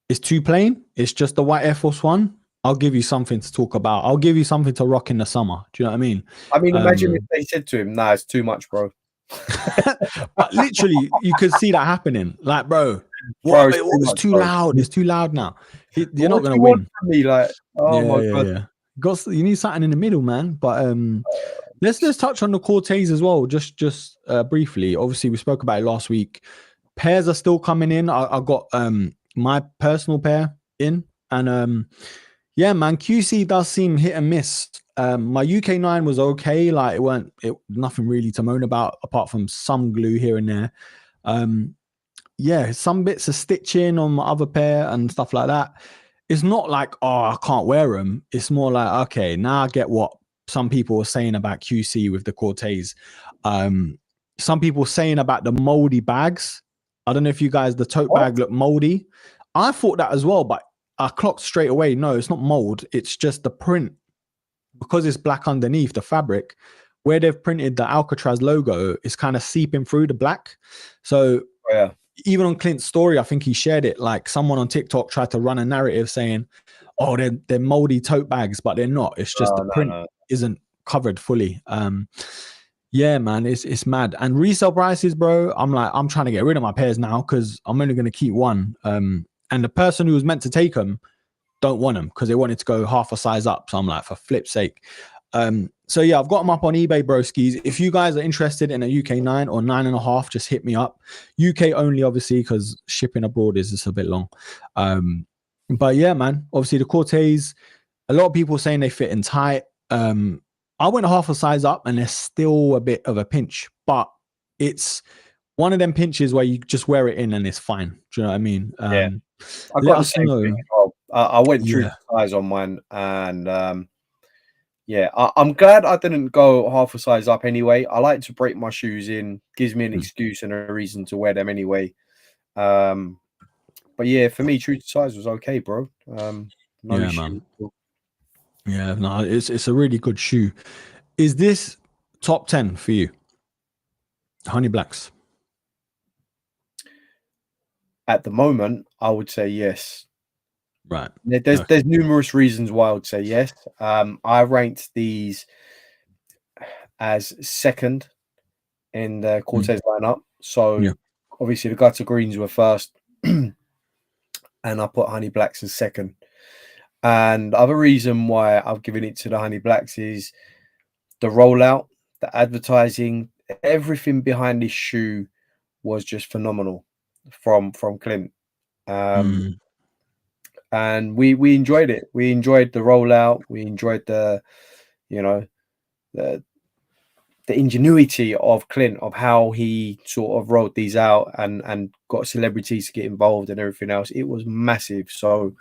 it's too plain. It's just the white Air Force One. I'll give you something to talk about. I'll give you something to rock in the summer. Do you know what I mean? I mean, imagine if they said to him, nah, it's too much, bro. But literally, you could see that happening. Like, bro, it's too loud. It's too loud now. You're not going to win. Me? Like, my God. You need something in the middle, man. But let's touch on the Corteiz as well, just briefly. Obviously, we spoke about it last week. Pairs are still coming in. I got my personal pair in, and yeah, man, QC does seem hit and miss. My UK9 was okay. Like it nothing really to moan about apart from some glue here and there. Yeah, some bits of stitching on my other pair and stuff like that. It's not like, oh, I can't wear them. It's more like, okay, now I get what some people were saying about QC with the Corteiz. Some people saying about the moldy bags. I don't know if you guys, the tote bag looked moldy. I thought that as well, but I clocked straight away. No, it's not mold. It's just the print. Because it's black underneath the fabric, where they've printed the Alcatraz logo is kind of seeping through the black. So even on Clint's story, I think he shared it, like someone on TikTok tried to run a narrative saying, oh, they're moldy tote bags, but they're not. It's just the print isn't covered fully. Yeah, man, it's mad. And resale prices, bro, I'm trying to get rid of my pairs now because I'm only going to keep one. And the person who was meant to take them don't want them because they wanted to go half a size up. So I'm like, for flip's sake. So yeah, I've got them up on eBay, broskis. If you guys are interested in a UK9 or 9.5, just hit me up. UK only, obviously, because shipping abroad is just a bit long. But yeah, man, obviously the Corteiz, a lot of people saying they fit in tight. I went half a size up and there's still a bit of a pinch, but it's one of them pinches where you just wear it in and it's fine. Do you know what I mean? Yeah. I got the same thing as well. I went through the size on mine, and yeah, I'm glad I didn't go half a size up anyway. I like to break my shoes in, gives me an excuse and a reason to wear them anyway. But yeah, for me, true to size was okay, bro. No issue. Man. Yeah, no, it's a really good shoe. Is this top 10 for you? Honey Blacks. At the moment, I would say yes. Right. There's numerous reasons why I would say yes. I ranked these as second in the Corteiz lineup. So obviously the gutter greens were first, and I put Honey Blacks as second. And the other reason why I've given it to the Honey Blacks is the rollout, the advertising, everything behind this shoe was just phenomenal from Clint. And we enjoyed it. We enjoyed the rollout. We enjoyed the ingenuity of Clint, of how he sort of rolled these out and got celebrities to get involved and everything else. It was massive. So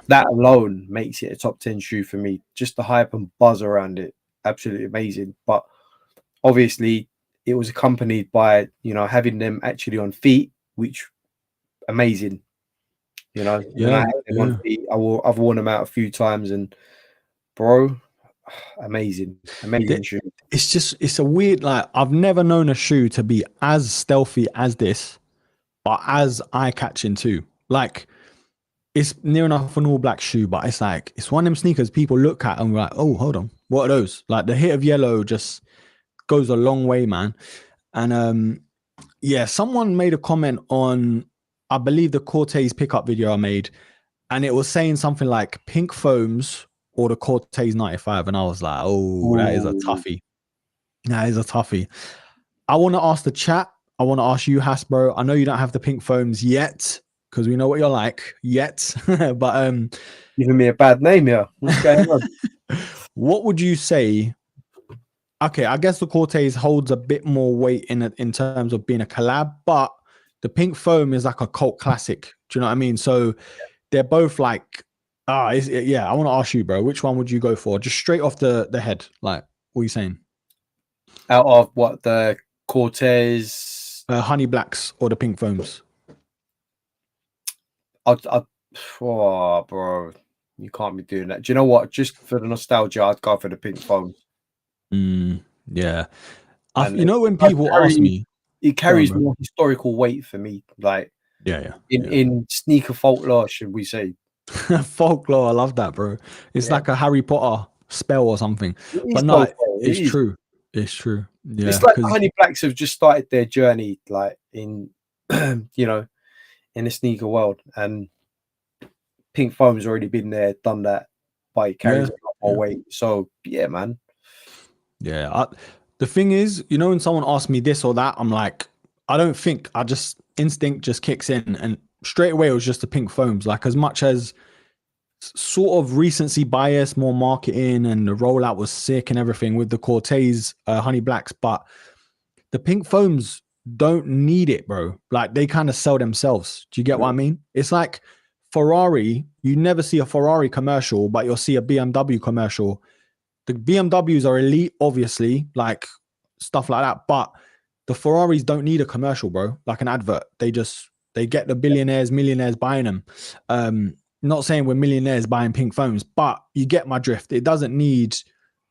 that alone makes it a top 10 shoe for me. Just the hype and buzz around it, absolutely amazing. But obviously it was accompanied by, having them actually on feet, which amazing. On feet, I've worn them out a few times, and bro, amazing shoe. It's a weird, like, I've never known a shoe to be as stealthy as this, but as eye-catching too. Like, it's near enough an all black shoe, but it's like, it's one of them sneakers people look at and we're like, oh, hold on, what are those? Like, the hit of yellow just goes a long way, man. And yeah, someone made a comment on, I believe, the Corteiz pickup video I made, and it was saying something like pink foams or the Corteiz 95, and I was like, oh, that is a toughie. That is a toughie. I want to ask the chat. I want to ask you, Hasbro. I know you don't have the pink foams yet, because we know what you're like yet. But giving me a bad name here. What's going on? What would you say? Okay, I guess the Corteiz holds a bit more weight in terms of being a collab, but the pink foam is like a cult classic. Do you know what I mean? So they're both like, I want to ask you, bro, which one would you go for? Just straight off the head. Like, what are you saying? Out of what, the Corteiz? Honey Blacks or the pink foams? Oh, bro, you can't be doing that. Do you know what? Just for the nostalgia, I'd go for the pink foam. Yeah. When people ask me, it carries more historical weight for me. Like, in sneaker folklore, should we say? Folklore, I love that, bro. It's like a Harry Potter spell or something. But no, it's true. It's true. Yeah, it's like the Honey Blacks have just started their journey, like in in the sneaker world, and pink foam's already been there, done that, but it carries a lot more weight. So yeah, man. Yeah. The thing is, when someone asks me this or that, I'm like, I don't think. I just instinct just kicks in, and straight away it was just the pink foams. Like, as much as sort of recency bias, more marketing, and the rollout was sick and everything with the Corteiz honey blacks, but the pink foams don't need it, bro. Like they kind of sell themselves. Do you get what I mean? It's like Ferrari. You never see a Ferrari commercial, but you'll see a BMW commercial. The BMWs are elite, obviously, like stuff like that. But the Ferraris don't need a commercial, bro. Like an advert. They get the billionaires, millionaires buying them. Not saying we're millionaires buying pink foams, but you get my drift. It doesn't need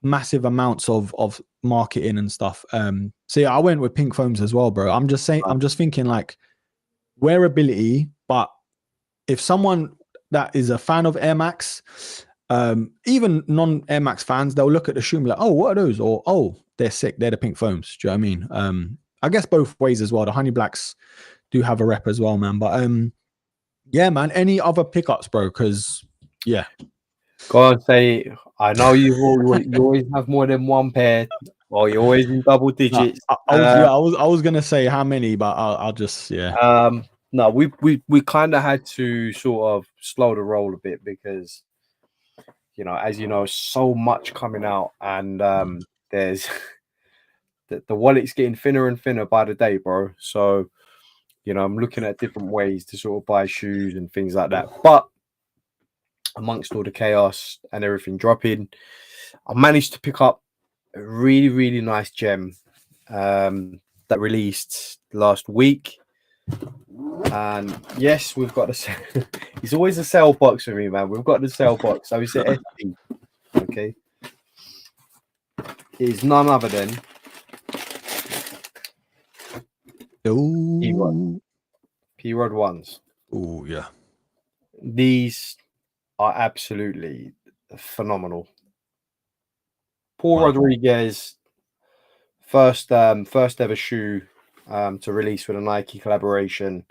massive amounts of marketing and stuff. So yeah, I went with pink foams as well, bro. I'm just thinking like wearability, but if someone that is a fan of Air Max, even non-Air Max fans, they'll look at the shoe and be like, oh, what are those? Or, oh, they're sick. They're the pink foams. Do you know what I mean? I guess both ways as well. The honey blacks do have a rep as well, man. But yeah, man, any other pickups, bro? Because, yeah. Go on, say, I know you always have more than one pair, or you're always in double digits. I was gonna say how many, but I'll just No, we kind of had to sort of slow the roll a bit because, you know, as you know, so much coming out, and there's the wallet's getting thinner and thinner by the day, bro. So, you know, I'm looking at different ways to sort of buy shoes and things like that. But amongst all the chaos and everything dropping, I managed to pick up a really, really nice gem that released last week. And yes, we've got the it's always a sale box for me, man. We've got the sale box. So it's an SP. Okay. It is none other than P-Rod ones. Oh, yeah. These are absolutely phenomenal. Paul Rodriguez, first ever shoe to release with a Nike collaboration.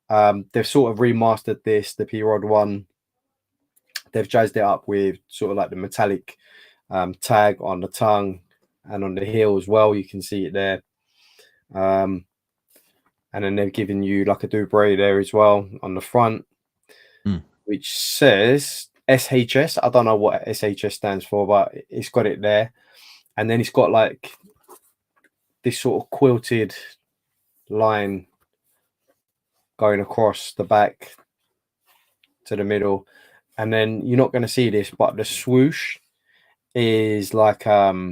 They've sort of remastered this, the P-Rod one. They've jazzed it up with sort of like the metallic tag on the tongue and on the heel as well. You can see it there. And then they've given you like a Dubre there as well on the front, which says SHS. I don't know what SHS stands for, but it's got it there. And then it's got like this sort of quilted line going across the back to the middle. And then you're not going to see this, but the swoosh is like, I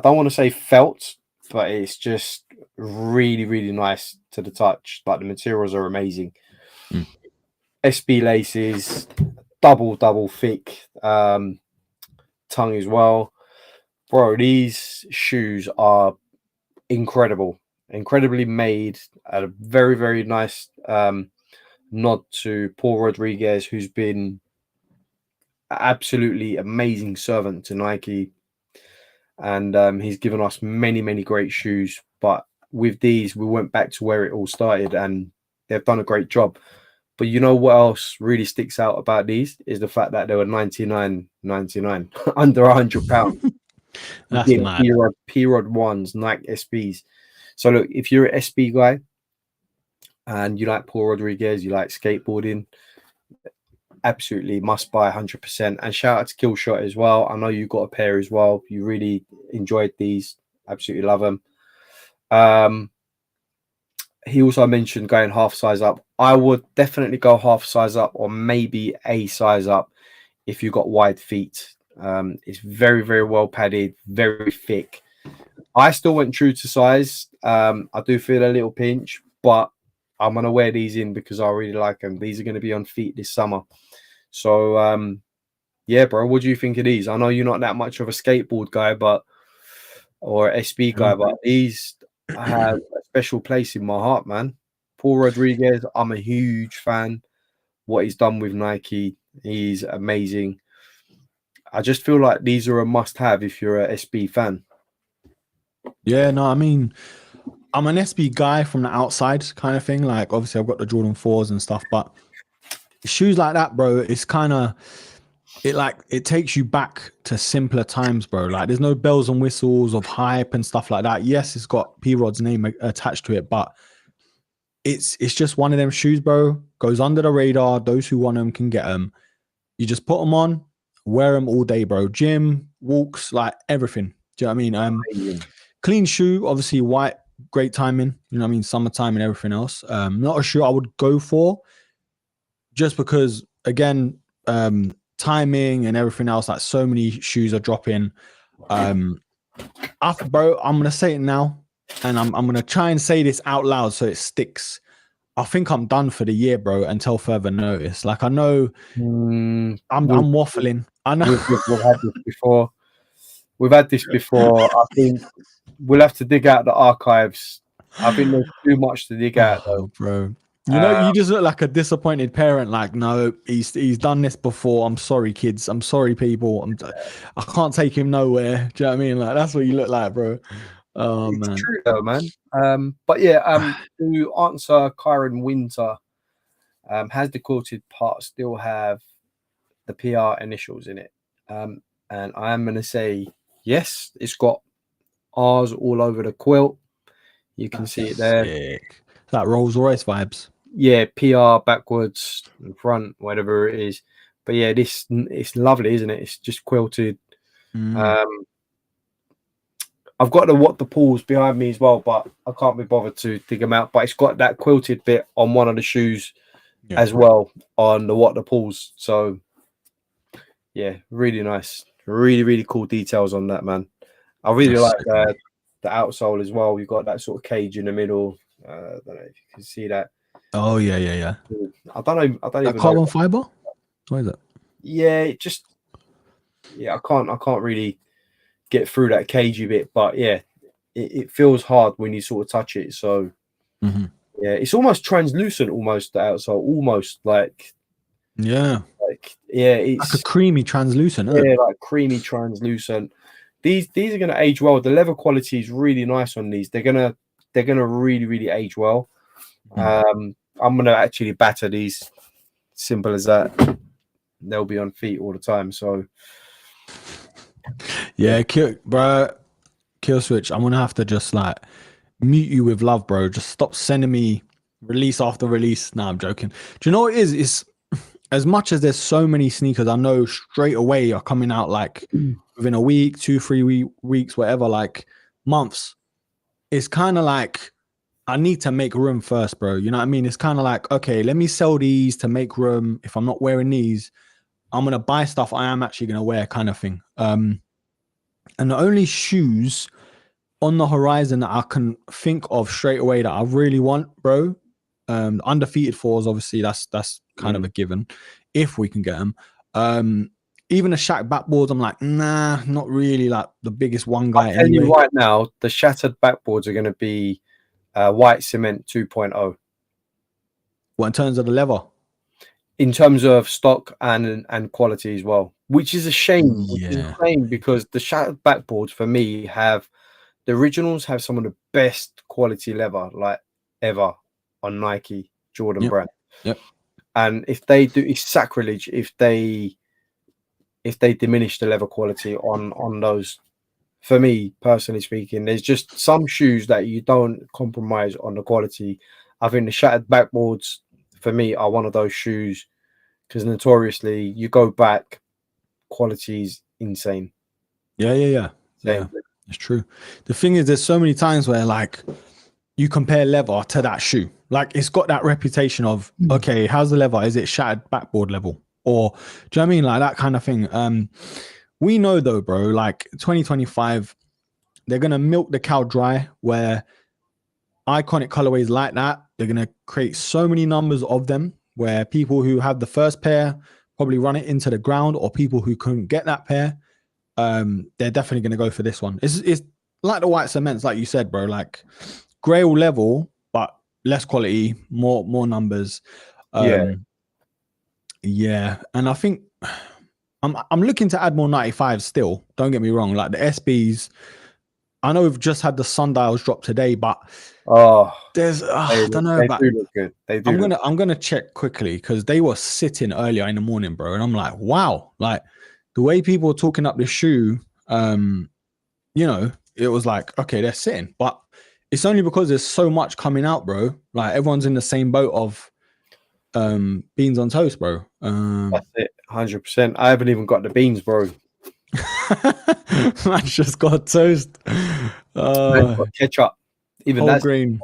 don't want to say felt, but it's just really, really nice to the touch. Like the materials are amazing. SB laces, double thick tongue as well. Bro, these shoes are incredibly made. A very, very nice nod to Paul Rodriguez, who's been an absolutely amazing servant to Nike. And he's given us many, many great shoes. But with these, we went back to where it all started, and they've done a great job. But you know what else really sticks out about these is the fact that they were $99.99, under £100. That's mad. P-Rod ones, Nike SBs. So look, if you're an SB guy and you like Paul Rodriguez, you like skateboarding, absolutely must buy 100%. And shout out to Killshot as well. I know you got a pair as well. You really enjoyed these. Absolutely love them. He also mentioned going half size up. I would definitely go half size up, or maybe a size up if you got wide feet. It's very, very well padded, very thick. I still went true to size. I do feel a little pinch, but I'm going to wear these in because I really like them. These are going to be on feet this summer. So, yeah, bro, what do you think of these? I know you're not that much of a skateboard guy, or SB guy, but these have a special place in my heart, man. Paul Rodriguez, I'm a huge fan. What he's done with Nike, he's amazing. I just feel like these are a must-have if you're a SB fan. Yeah, no, I mean, I'm an SB guy from the outside kind of thing. Like, obviously, I've got the Jordan 4s and stuff, but shoes like that, bro, it's kind of, it takes you back to simpler times, bro. Like, there's no bells and whistles of hype and stuff like that. Yes, it's got P-Rod's name attached to it, but it's just one of them shoes, bro. Goes under the radar. Those who want them can get them. You just put them on, wear them all day, bro. Gym, walks, like everything. Do you know what I mean? Clean shoe, obviously white, great timing. You know what I mean? Summertime and everything else. Not a shoe I would go for, just because again, timing and everything else. Like so many shoes are dropping. Bro, I'm gonna say it now, and I'm gonna try and say this out loud so it sticks. I think I'm done for the year, bro, until further notice. Like I know I'm waffling. I know we've had this before. We've had this before. I think we'll have to dig out the archives. I think there's too much to dig out, though. Bro. You know, you just look like a disappointed parent. Like, no, he's done this before. I'm sorry, kids. I'm sorry, people. I can't take him nowhere. Do you know what I mean? Like, that's what you look like, bro. Oh, it's man. true, though, man. But yeah, to answer Kyron Winter, has the quilted part still have the PR initials in it? And I am going to say yes. It's got R's all over the quilt. You can see it there. Sick. That Rolls Royce vibes. Yeah, PR backwards and front, whatever it is. But yeah, it's lovely, isn't it? It's just quilted. I've got the pulls behind me as well, but I can't be bothered to dig them out. But it's got that quilted bit on one of the shoes as well on the pulls. So yeah, really nice. Really, really cool details on that, man. I really like the outsole as well. You've got that sort of cage in the middle. I don't know if you can see that. Oh yeah. I don't know. I don't even carbon know. fiber. What is it? Yeah, I can't really get through that cagey bit, but yeah, it feels hard when you sort of touch it. So yeah, it's almost translucent, almost the outsole, almost like it's like a creamy translucent. Like creamy translucent. These are gonna age well. The leather quality is really nice on these. They're gonna really, really age well. I'm gonna actually batter these. Simple as that. They'll be on feet all the time. So Kill switch. I'm gonna have to just like mute you with love, bro. Just stop sending me release after release. Nah, I'm joking. Do you know what it is? It's as much as there's so many sneakers, I know straight away are coming out like within a week, 2-3 weeks, whatever, like months. It's kind of like I need to make room first, bro. You know what I mean? It's kind of like, okay, let me sell these to make room. If I'm not wearing these, I'm going to buy stuff I am actually going to wear, kind of thing. And the only shoes on the horizon that I can think of straight away that I really want, bro, undefeated fours, obviously, that's kind of a given if we can get them. Even the Shaq backboards, I'm like, nah, not really like the biggest one guy. I'll tell you right now, the shattered backboards are going to be white cement 2.0. What, in terms of the leather? In terms of stock and quality as well, which is a shame. Which is a shame because the shattered backboards for me the originals have some of the best quality leather like ever on Nike Jordan brand. And if they do, it's sacrilege if they diminish the leather quality on those. For me personally speaking, there's just some shoes that you don't compromise on the quality. I think the shattered backboards for me are one of those shoes because notoriously you go back, quality is insane. Yeah. It's true. The thing is, there's so many times where like you compare leather to that shoe. Like it's got that reputation of, okay, how's the leather? Is it shattered backboard level? Or do you know what I mean? Like that kind of thing. We know though, bro, like 2025, they're going to milk the cow dry where iconic colorways like that, they're going to create so many numbers of them where people who have the first pair probably run it into the ground, or people who couldn't get that pair, they're definitely going to go for this one. It's like the white cements, like you said, bro, like grail level, but less quality, more numbers. And I think I'm looking to add more 95s still. Don't get me wrong. Like the SBs, I know we've just had the sundials drop today, but there's I don't know. They do look good. They do. I'm gonna check quickly because they were sitting earlier in the morning, bro, and I'm like, wow, like the way people were talking up the shoe, you know, it was like, okay, they're sitting, but it's only because there's so much coming out, bro. Like everyone's in the same boat of beans on toast, bro. That's it, 100%. I haven't even got the beans, bro. Man's just got toast. Got ketchup. Even Whole that's grain.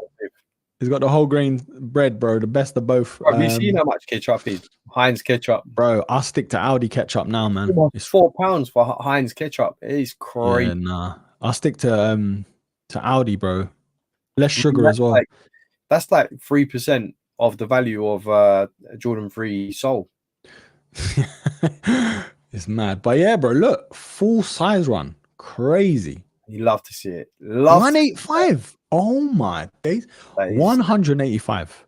He's got the whole grain bread, bro. The best of both. Bro, have you seen how much ketchup is? Heinz ketchup. Bro, I'll stick to Audi ketchup now, man. It's £4 for Heinz ketchup. It is crazy. Yeah, nah. I'll stick to Audi, bro. Less sugar as well. That's like 3% of the value of Jordan 3 Seoul. It's mad. But yeah, bro, look, full size run. Crazy. You love to see it. 185. Oh my days. 185.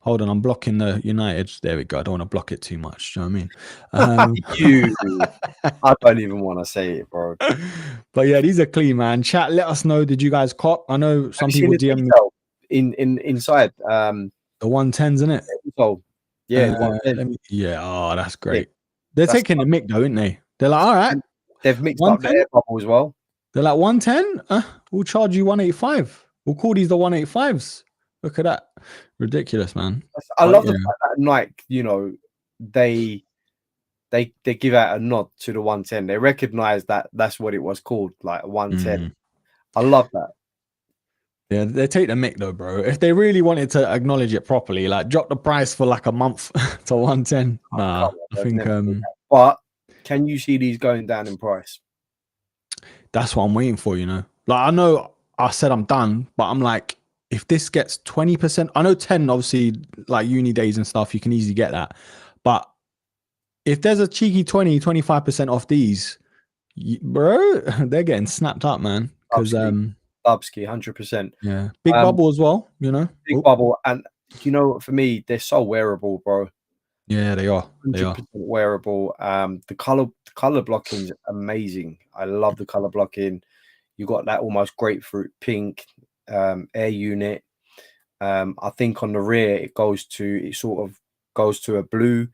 Hold on, I'm blocking the United. There we go. I don't want to block it too much. Do you know what I mean? I don't even want to say it, bro. But yeah, these are clean, man. Chat, let us know. Did you guys cop? I know some people DM me inside. The 110s, isn't it? So yeah, oh, that's great. They're taking the mic though, aren't they? They're like, all right. They've mixed up the air bubble as well. They're like 110. We'll charge you 185. We'll call these the 185s. Look at that. Ridiculous, man. I love the fact that Nike, you know, they give out a nod to the 110. They recognize that that's what it was called, like 110. I love that. Yeah, they take the mic though, bro. If they really wanted to acknowledge it properly, like drop the price for like a month to 110. Nah, I think but can you see these going down in price? That's what I'm waiting for, you know. Like I know I said I'm done, but I'm like, if this gets 20%, I know 10, obviously, like uni days and stuff, you can easily get that. But if there's a cheeky 20-25% off these, bro, they're getting snapped up, man. Because Broski, 100%. Yeah, big bubble as well, you know. Big bubble, and you know, for me, they're so wearable, bro. Yeah, they are. 100% wearable. The color blocking is amazing. I love the color blocking. You got that almost grapefruit pink air unit. I think on the rear it sort of goes to a blue.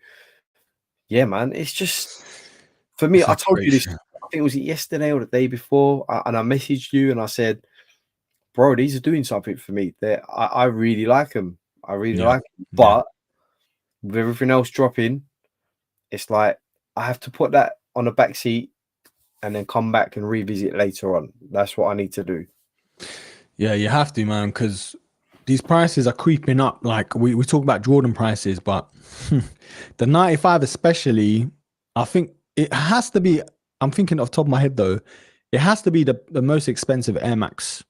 Yeah, man. It's just, for me, I told you this, I think it was yesterday or the day before, and I messaged you and I said, bro, these are doing something for me. I really like them. I really like them. But with everything else dropping, it's like I have to put that on the back seat and then come back and revisit later on. That's what I need to do. Yeah, you have to, man, because these prices are creeping up. Like we talk about Jordan prices, but the 95 especially, I think it has to be, I'm thinking off the top of my head though, it has to be the most expensive Air Max,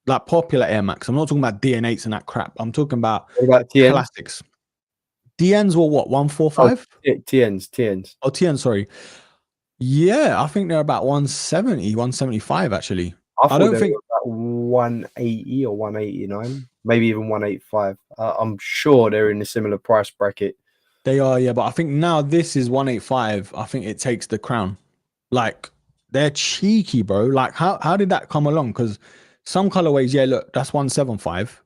like popular Air Max. I'm not talking about DN8s and that crap. I'm talking about classics. DNs were what, 145? Oh, TNs. Oh, TN, sorry. Yeah, I think they're about 170, 175 actually. I don't think about 180 or 189, maybe even 185. I'm sure they're in a similar price bracket. They are, yeah, but I think now this is 185. I think it takes the crown. Like they're cheeky, bro. Like how did that come along? Because some colorways, yeah, look, that's 175,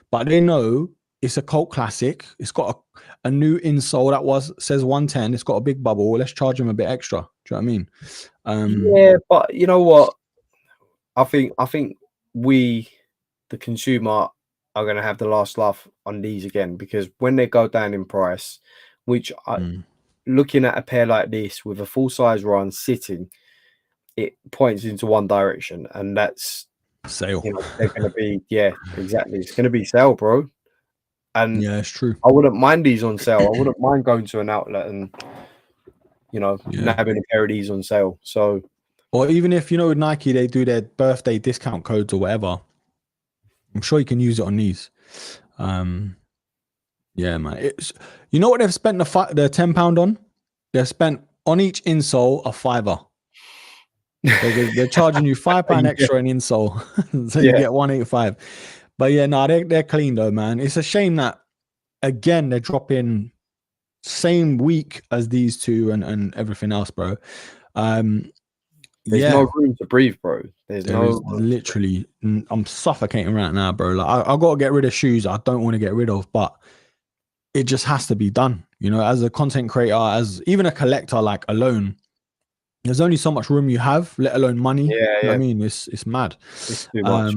but they know it's a cult classic. It's got a new insole that says 110. It's got a big bubble. Let's charge them a bit extra. Do you know what I mean? Yeah, but you know what? I think we, the consumer, are going to have the last laugh on these again, because when they go down in price, which looking at a pair like this with a full size run sitting, it points into one direction, and that's sale. You know, they're going to be, yeah, exactly. It's going to be sale, bro. And yeah, it's true. I wouldn't mind these on sale. I wouldn't mind going to an outlet and, you know, having a pair of these on sale. So, or even if, you know, with Nike, they do their birthday discount codes or whatever, I'm sure you can use it on these. Yeah, man. It's, you know what they've spent the £10 on? They've spent on each insole a $5. They're charging you £5 extra in insole, so you get 185. But yeah, no, they're clean though, man. It's a shame that again they're dropping same week as these two and everything else, bro. There's no room to breathe, bro. There's literally, I'm suffocating right now, bro. Like I got to get rid of shoes I don't want to get rid of, but it just has to be done. You know, as a content creator, as even a collector, like alone, there's only so much room you have, let alone money. Yeah, you know what I mean, it's mad. It's too much.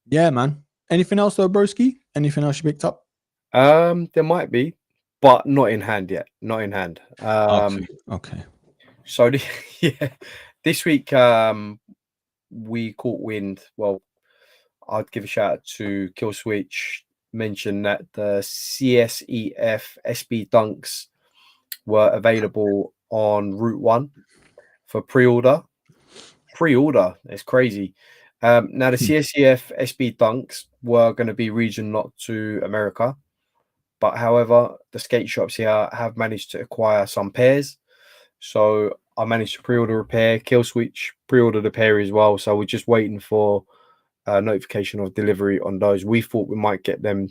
Yeah, man. Anything else though, Broski? Anything else you picked up? There might be, but not in hand yet. Not in hand. Okay. So yeah, this week we caught wind. Well, I'd give a shout out to Kill Switch. Mentioned that the CSEF SB Dunks were available on Route 1 for pre-order. It's crazy. Now the CSEF SB Dunks were going to be region locked to America, but however, the skate shops here have managed to acquire some pairs. So I managed to pre-order a pair. Kill Switch pre-ordered a pair as well. So we're just waiting for notification of delivery on those. We thought we might get them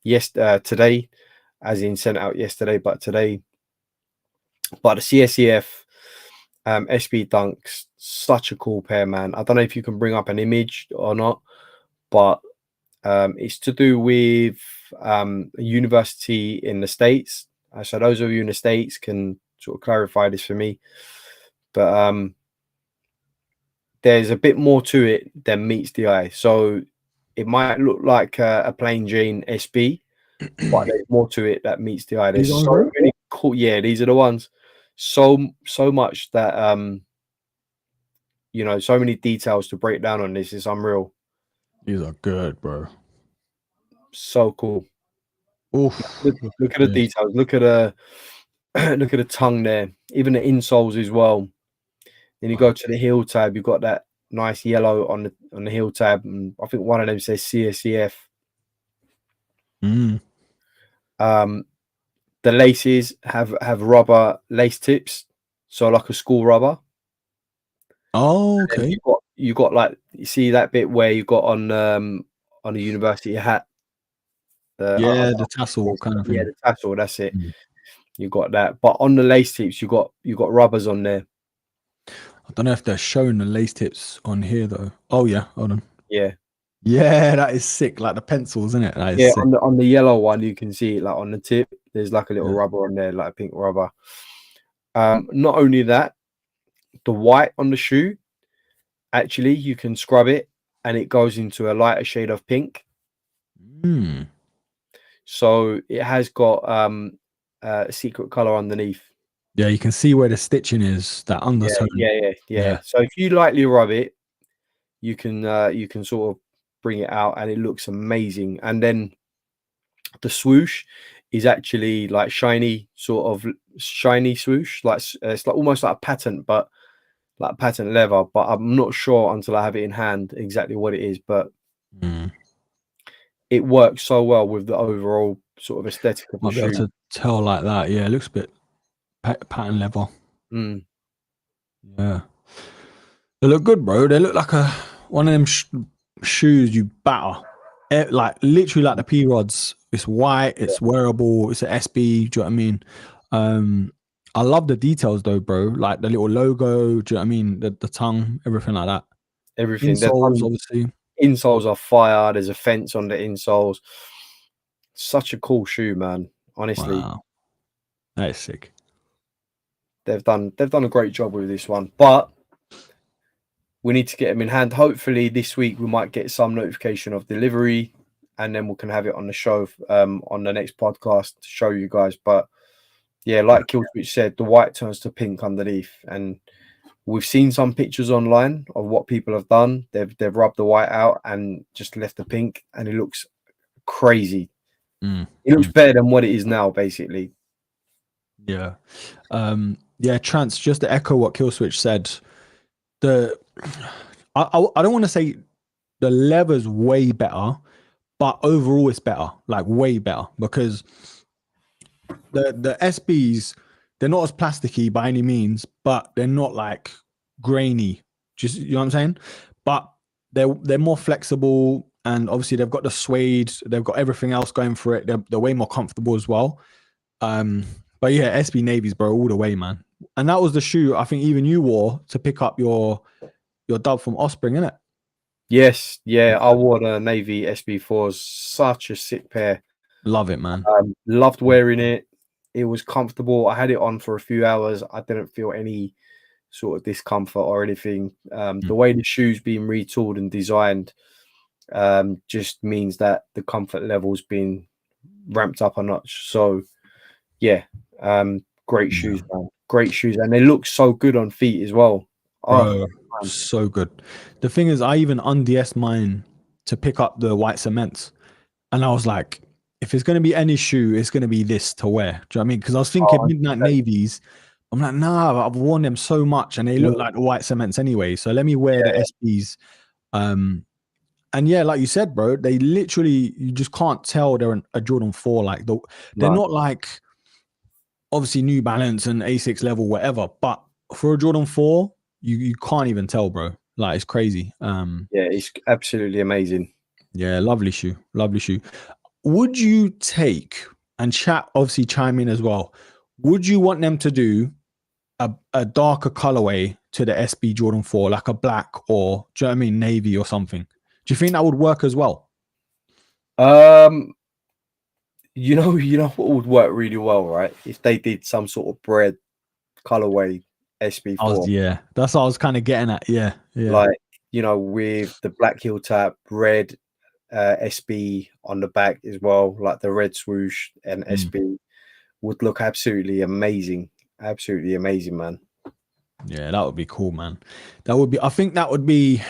today, as in sent out yesterday, but today. But the CSEF SB Dunks, such a cool pair, man. I don't know if you can bring up an image or not, but it's to do with a university in the States. So those of you in the States can sort of clarify this for me. But there's a bit more to it than meets the eye. So it might look like a plain Jane SB, but there's more to it that meets the eye. There's so many cool. Yeah, these are the ones. So much that so many details to break down on this. Is unreal. These are good, bro. So cool. Oof. Look at the details. Look at the tongue there. Even the insoles as well. Then you go to the heel tab. You've got that nice yellow on the heel tab, and I think one of them says CSCF. The laces have rubber lace tips, so like a school rubber. Oh, okay. You got like, you see that bit where you got on a university hat. The tassel kind of thing. Yeah, the tassel. That's it. You got that, but on the lace tips, you got rubbers on there. I don't know if they're showing the lace tips on here though. Oh yeah, hold on. Yeah, that is sick. Like the pencils, isn't it? That is sick. on the yellow one, you can see it like on the tip. There's like a little rubber on there, like a pink rubber. Not only that, the white on the shoe, actually, you can scrub it and it goes into a lighter shade of pink. So it has got a secret color underneath. Yeah, you can see where the stitching is. That undertone. Yeah. So if you lightly rub it, you can sort of bring it out, and it looks amazing. And then the swoosh is actually like shiny swoosh, like it's like almost like a patent, but like patent leather. But I'm not sure until I have it in hand exactly what it is. But it works so well with the overall sort of aesthetic of the shoe. I'll be able to tell like that. Yeah, it looks a bit patent leather. Yeah, they look good, bro. They look like one of them shoes you batter. Like literally like the P rods. It's white, it's wearable, it's an SB. Do you know what I mean? I love the details though, bro. Like the little logo. Do you know what I mean? The tongue, everything like that. Everything. Insoles, obviously. Insoles are fire. There's a fence on the insoles. Such a cool shoe, man. Honestly, wow. That is sick. They've done a great job with this one, but we need to get them in hand. Hopefully this week we might get some notification of delivery, and then we can have it on the show on the next podcast to show you guys. But yeah, like Killswitch said, the white turns to pink underneath, and we've seen some pictures online of what people have done. They've rubbed the white out and just left the pink, and it looks crazy. It looks better than what it is now, basically. Yeah. Trance, just to echo what Killswitch said, I don't want to say the leather's way better, but overall it's better, like way better, because the SBs, they're not as plasticky by any means, but they're not like grainy. Just, you know what I'm saying? But they're more flexible, and obviously they've got the suede, they've got everything else going for it. They're way more comfortable as well. But yeah, SB Navies, bro, all the way, man. And that was the shoe I think even you wore to pick up your dub from Offspring, innit? Yes, yeah. I wore the Navy SB4s. Such a sick pair. Love it, man. Loved wearing it. It was comfortable. I had it on for a few hours. I didn't feel any sort of discomfort or anything. The way the shoe's been retooled and designed, just means that the comfort level's been ramped up a notch. So yeah, great shoes, man. Great shoes, and they look so good on feet as well. Oh, Bro, so good. The thing is, I even unds mine to pick up the white cements, and I was like, if it's gonna be any shoe, it's gonna be this to wear. Do you know what I mean? Because I was thinking midnight navies. I'm like, nah, I've worn them so much, and they look like the white cements anyway. So let me wear the SBs. And yeah, like you said, bro, they literally, you just can't tell they're a Jordan 4. Like they're not like obviously New Balance and A6 level, whatever. But for a Jordan 4, you can't even tell, bro. Like it's crazy. Yeah, it's absolutely amazing. Yeah, lovely shoe. Lovely shoe. Would you take, and chat obviously chime in as well, would you want them to do a darker colorway to the SB Jordan 4, like a black or, do you know what I mean, navy or something? Do you think that would work as well? You know what would work really well, right? If they did some sort of bread colorway SB4. Yeah, that's what I was kind of getting at. Yeah. Like, you know, with the black heel tap, red SB on the back as well, like the red swoosh and SB would look absolutely amazing. Absolutely amazing, man. Yeah, that would be cool, man. I think that would be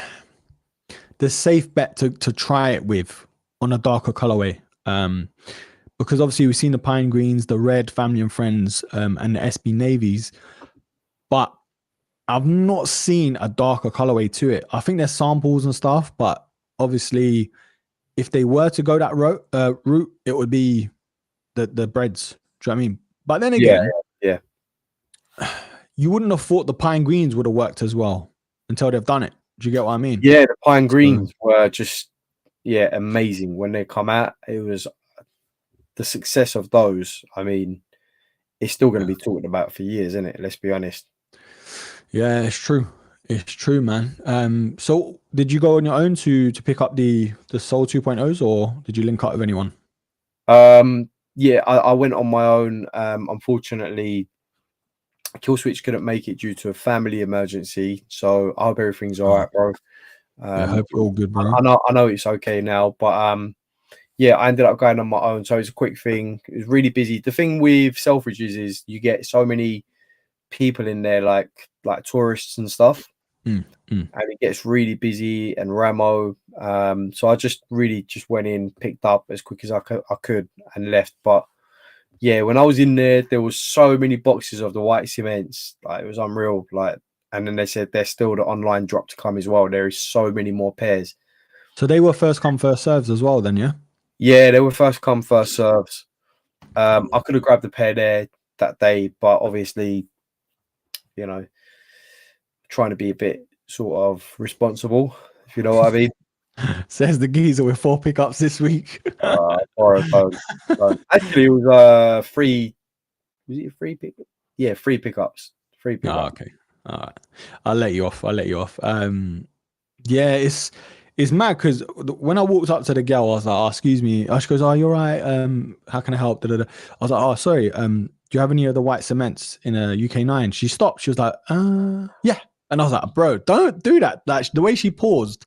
the safe bet to try it with on a darker colorway. Because obviously we've seen the pine greens, the red family and friends, and the SB navies, but I've not seen a darker colorway to it. I think there's samples and stuff, but obviously if they were to go that route, it would be the breads. Do you know what I mean? But then again, yeah. You wouldn't have thought the pine greens would have worked as well until they've done it. Do you get what I mean? Yeah, the pine greens were just amazing when they come out. It was the success of those. I mean, it's still going to be talked about for years, isn't it? Let's be honest. Yeah, it's true. It's true, man. So did you go on your own to pick up the Seoul 2.0s, or did you link up with anyone? Yeah, I went on my own. Unfortunately, Kill Switch couldn't make it due to a family emergency. So I hope everything's all right, bro. I hope you're all good, bro. I know it's okay now, but yeah, I ended up going on my own. So it's a quick thing. It was really busy. The thing with Selfridges is you get so many people in there, like tourists and stuff, and it gets really busy and ramo. So I just went in, picked up as quick as I could, and left. But yeah, when I was in there, there was so many boxes of the white cements. Like it was unreal. Like, and then they said there's still the online drop to come as well. There is so many more pairs. So they were first come, first serves as well, then, yeah? Yeah, they were first come, first serves. I could have grabbed the pair there that day, but obviously, you know, trying to be a bit sort of responsible, if you know what I mean. Says the geezer with 4 pickups this week. Actually, it was 3. Was it 3 pickups? Yeah, 3 pickups. 3 pickups. Oh, okay. All right. I'll let you off. Yeah, it's mad because when I walked up to the girl, I was like, "Oh, excuse me." She goes, "Oh, you're right. How can I help?" I was like, "Oh, sorry. Do you have any of the white cements in a UK9?" She stopped. She was like, yeah. And I was like, "Bro, don't do that." Like the way she paused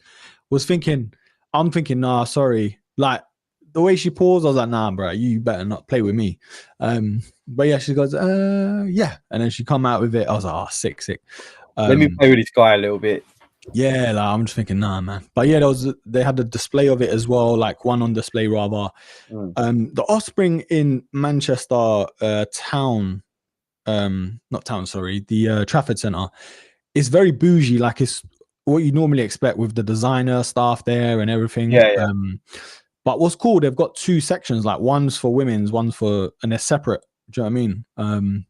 was thinking, I'm thinking, nah, sorry. Like the way she paused, I was like, nah, bro, you better not play with me. But yeah, she goes, yeah. And then she come out with it. I was like, oh, sick. Let me play with this guy a little bit. Yeah, like I'm just thinking, nah, man. But yeah, they had a display of it as well, like one on display rather. The Offspring in Manchester town, not town, sorry, the Trafford Centre is very bougie, like it's what you normally expect with the designer staff there and everything. Yeah. But what's cool, they've got 2 sections, like one's for women's, one's for, and they're separate. Do you know what I mean?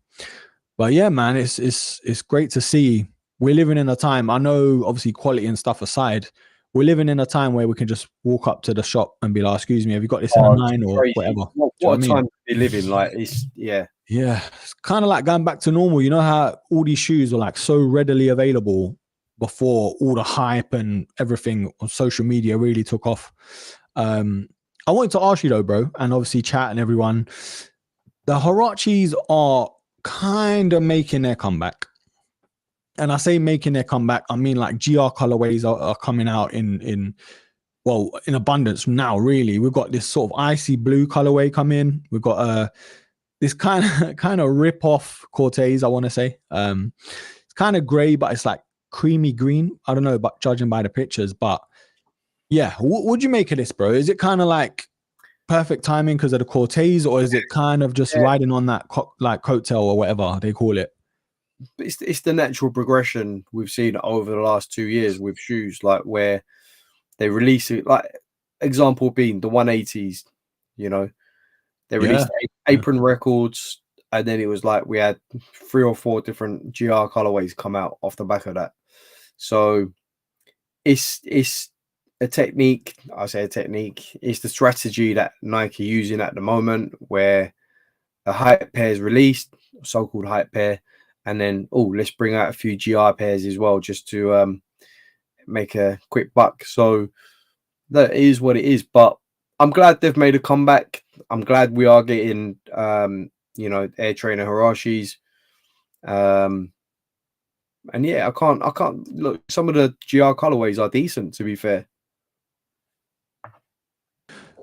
But yeah, man, it's great to see. We're living in a time, I know obviously quality and stuff aside, we're living in a time where we can just walk up to the shop and be like, excuse me, have you got this in a 9 or whatever? What a time to be living. Like yeah, it's kind of like going back to normal. You know how all these shoes were like so readily available before all the hype and everything on social media really took off. I wanted to ask you though, bro, and obviously chat and everyone, the Huaraches are kind of making their comeback. And I say making their comeback, I mean like GR colorways are coming out in well, in abundance now, really. We've got this sort of icy blue colorway come in. We've got this kind of rip off Corteiz, I want to say. It's kind of gray, but it's like creamy green. I don't know, but judging by the pictures, but yeah, what'd you make of this, bro? Is it kind of like perfect timing because of the Corteiz, or is it kind of just riding on that like coattail or whatever they call it? It's the natural progression we've seen over the last 2 years with shoes, like where they release it, like example being the 180s, you know, they released Apron Records, and then it was like we had 3 or 4 different GR colorways come out off the back of that. So it's a technique. I say a technique. It's the strategy that Nike using at the moment, where a hype pair is released, so-called hype pair, and then let's bring out a few GR pairs as well, just to make a quick buck. So that is what it is. But I'm glad they've made a comeback. I'm glad we are getting Air Trainer Huaraches. And yeah, I can't look. Some of the GR colorways are decent, to be fair.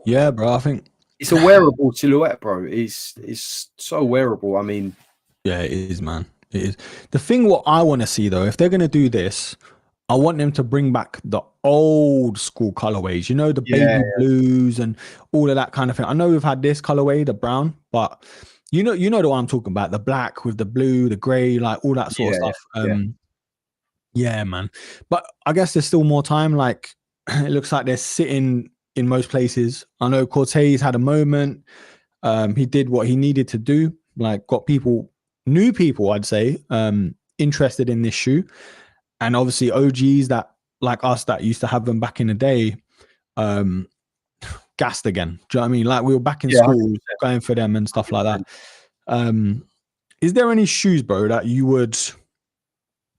Yeah, bro. I think it's a wearable silhouette, bro. It's so wearable. I mean, yeah, it is, man. It is. The thing what I want to see though, if they're gonna do this, I want them to bring back the old school colorways, the baby blues and all of that kind of thing. I know we've had this colorway, the brown, but you know the one I'm talking about, the black with the blue, the gray, like all that sort of stuff. Yeah, man. But I guess there's still more time. Like it looks like they're sitting in most places. I know Corteiz had a moment. He did what he needed to do, like got new people, I'd say, interested in this shoe. And obviously OGs that like us that used to have them back in the day, gassed again. Do you know what I mean? Like we were back in school 100%. Going for them and stuff like that. Is there any shoes, bro, that you would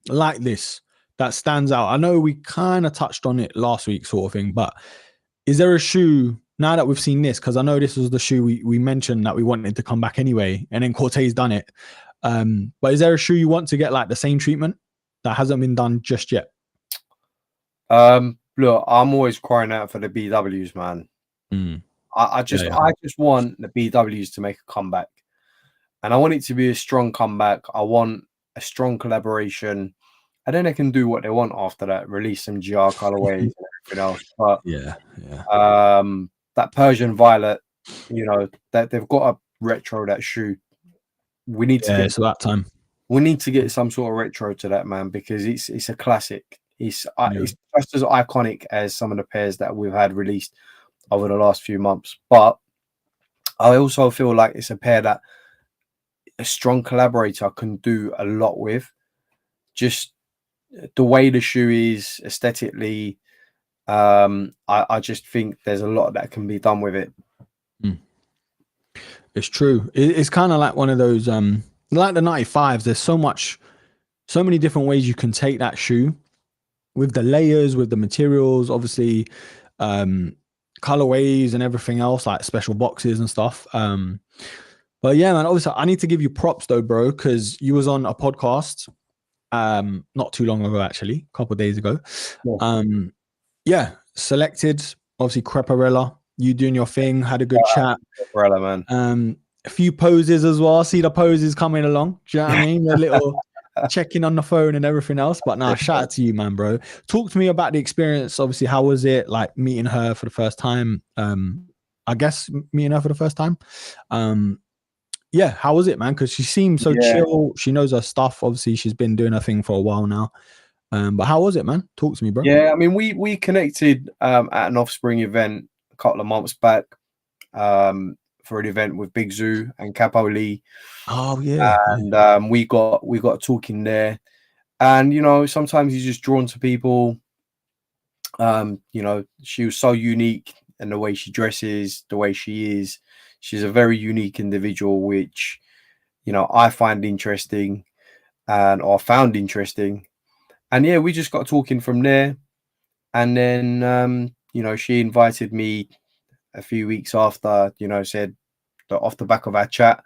like this that stands out? I know we kind of touched on it last week sort of thing, but is there a shoe now that we've seen this? Because I know this was the shoe we mentioned that we wanted to come back anyway, and then Corteiz done it. But is there a shoe you want to get like the same treatment that hasn't been done just yet? Look, I'm always crying out for the BWs, man. I just want the BWs to make a comeback, and I want it to be a strong comeback. I want a strong collaboration, and then they can do what they want after that, release some GR colorways and everything else. But that Persian Violet, that they've got a retro that shoe. We need to get that time. We need to get some sort of retro to that, man, because it's a classic. It's just as iconic as some of the pairs that we've had released over the last few months. But I also feel like it's a pair that a strong collaborator can do a lot with. Just the way the shoe is aesthetically, I just think there's a lot that can be done with it. It's true. It's kind of like one of those, like the 95s. There's so many different ways you can take that shoe with the layers, with the materials, obviously, colorways and everything else, like special boxes and stuff. But yeah, man, obviously I need to give you props though, bro, because you was on a podcast not too long ago, actually, a couple of days ago. Selected, obviously Creparella, you doing your thing, had a good chat. Creparella, man. A few poses as well. See the poses coming along. Do you know what I mean? A little checking on the phone and everything else. But nah, shout out to you, man, bro. Talk to me about the experience. Obviously, how was it like meeting her for the first time? I guess meeting her for the first time. Yeah, how was it, man? Because she seems so chill. She knows her stuff. Obviously, she's been doing her thing for a while now. But how was it, man? Talk to me, bro. Yeah, I mean, we connected at an Offspring event a couple of months back for an event with Big Zoo and Capo Lee. Oh yeah, and we got talking there, and sometimes you're just drawn to people. She was so unique in the way she dresses, the way she is. She's a very unique individual, which I find interesting or found interesting. And yeah, we just got talking from there. And then, she invited me a few weeks after, said that off the back of our chat,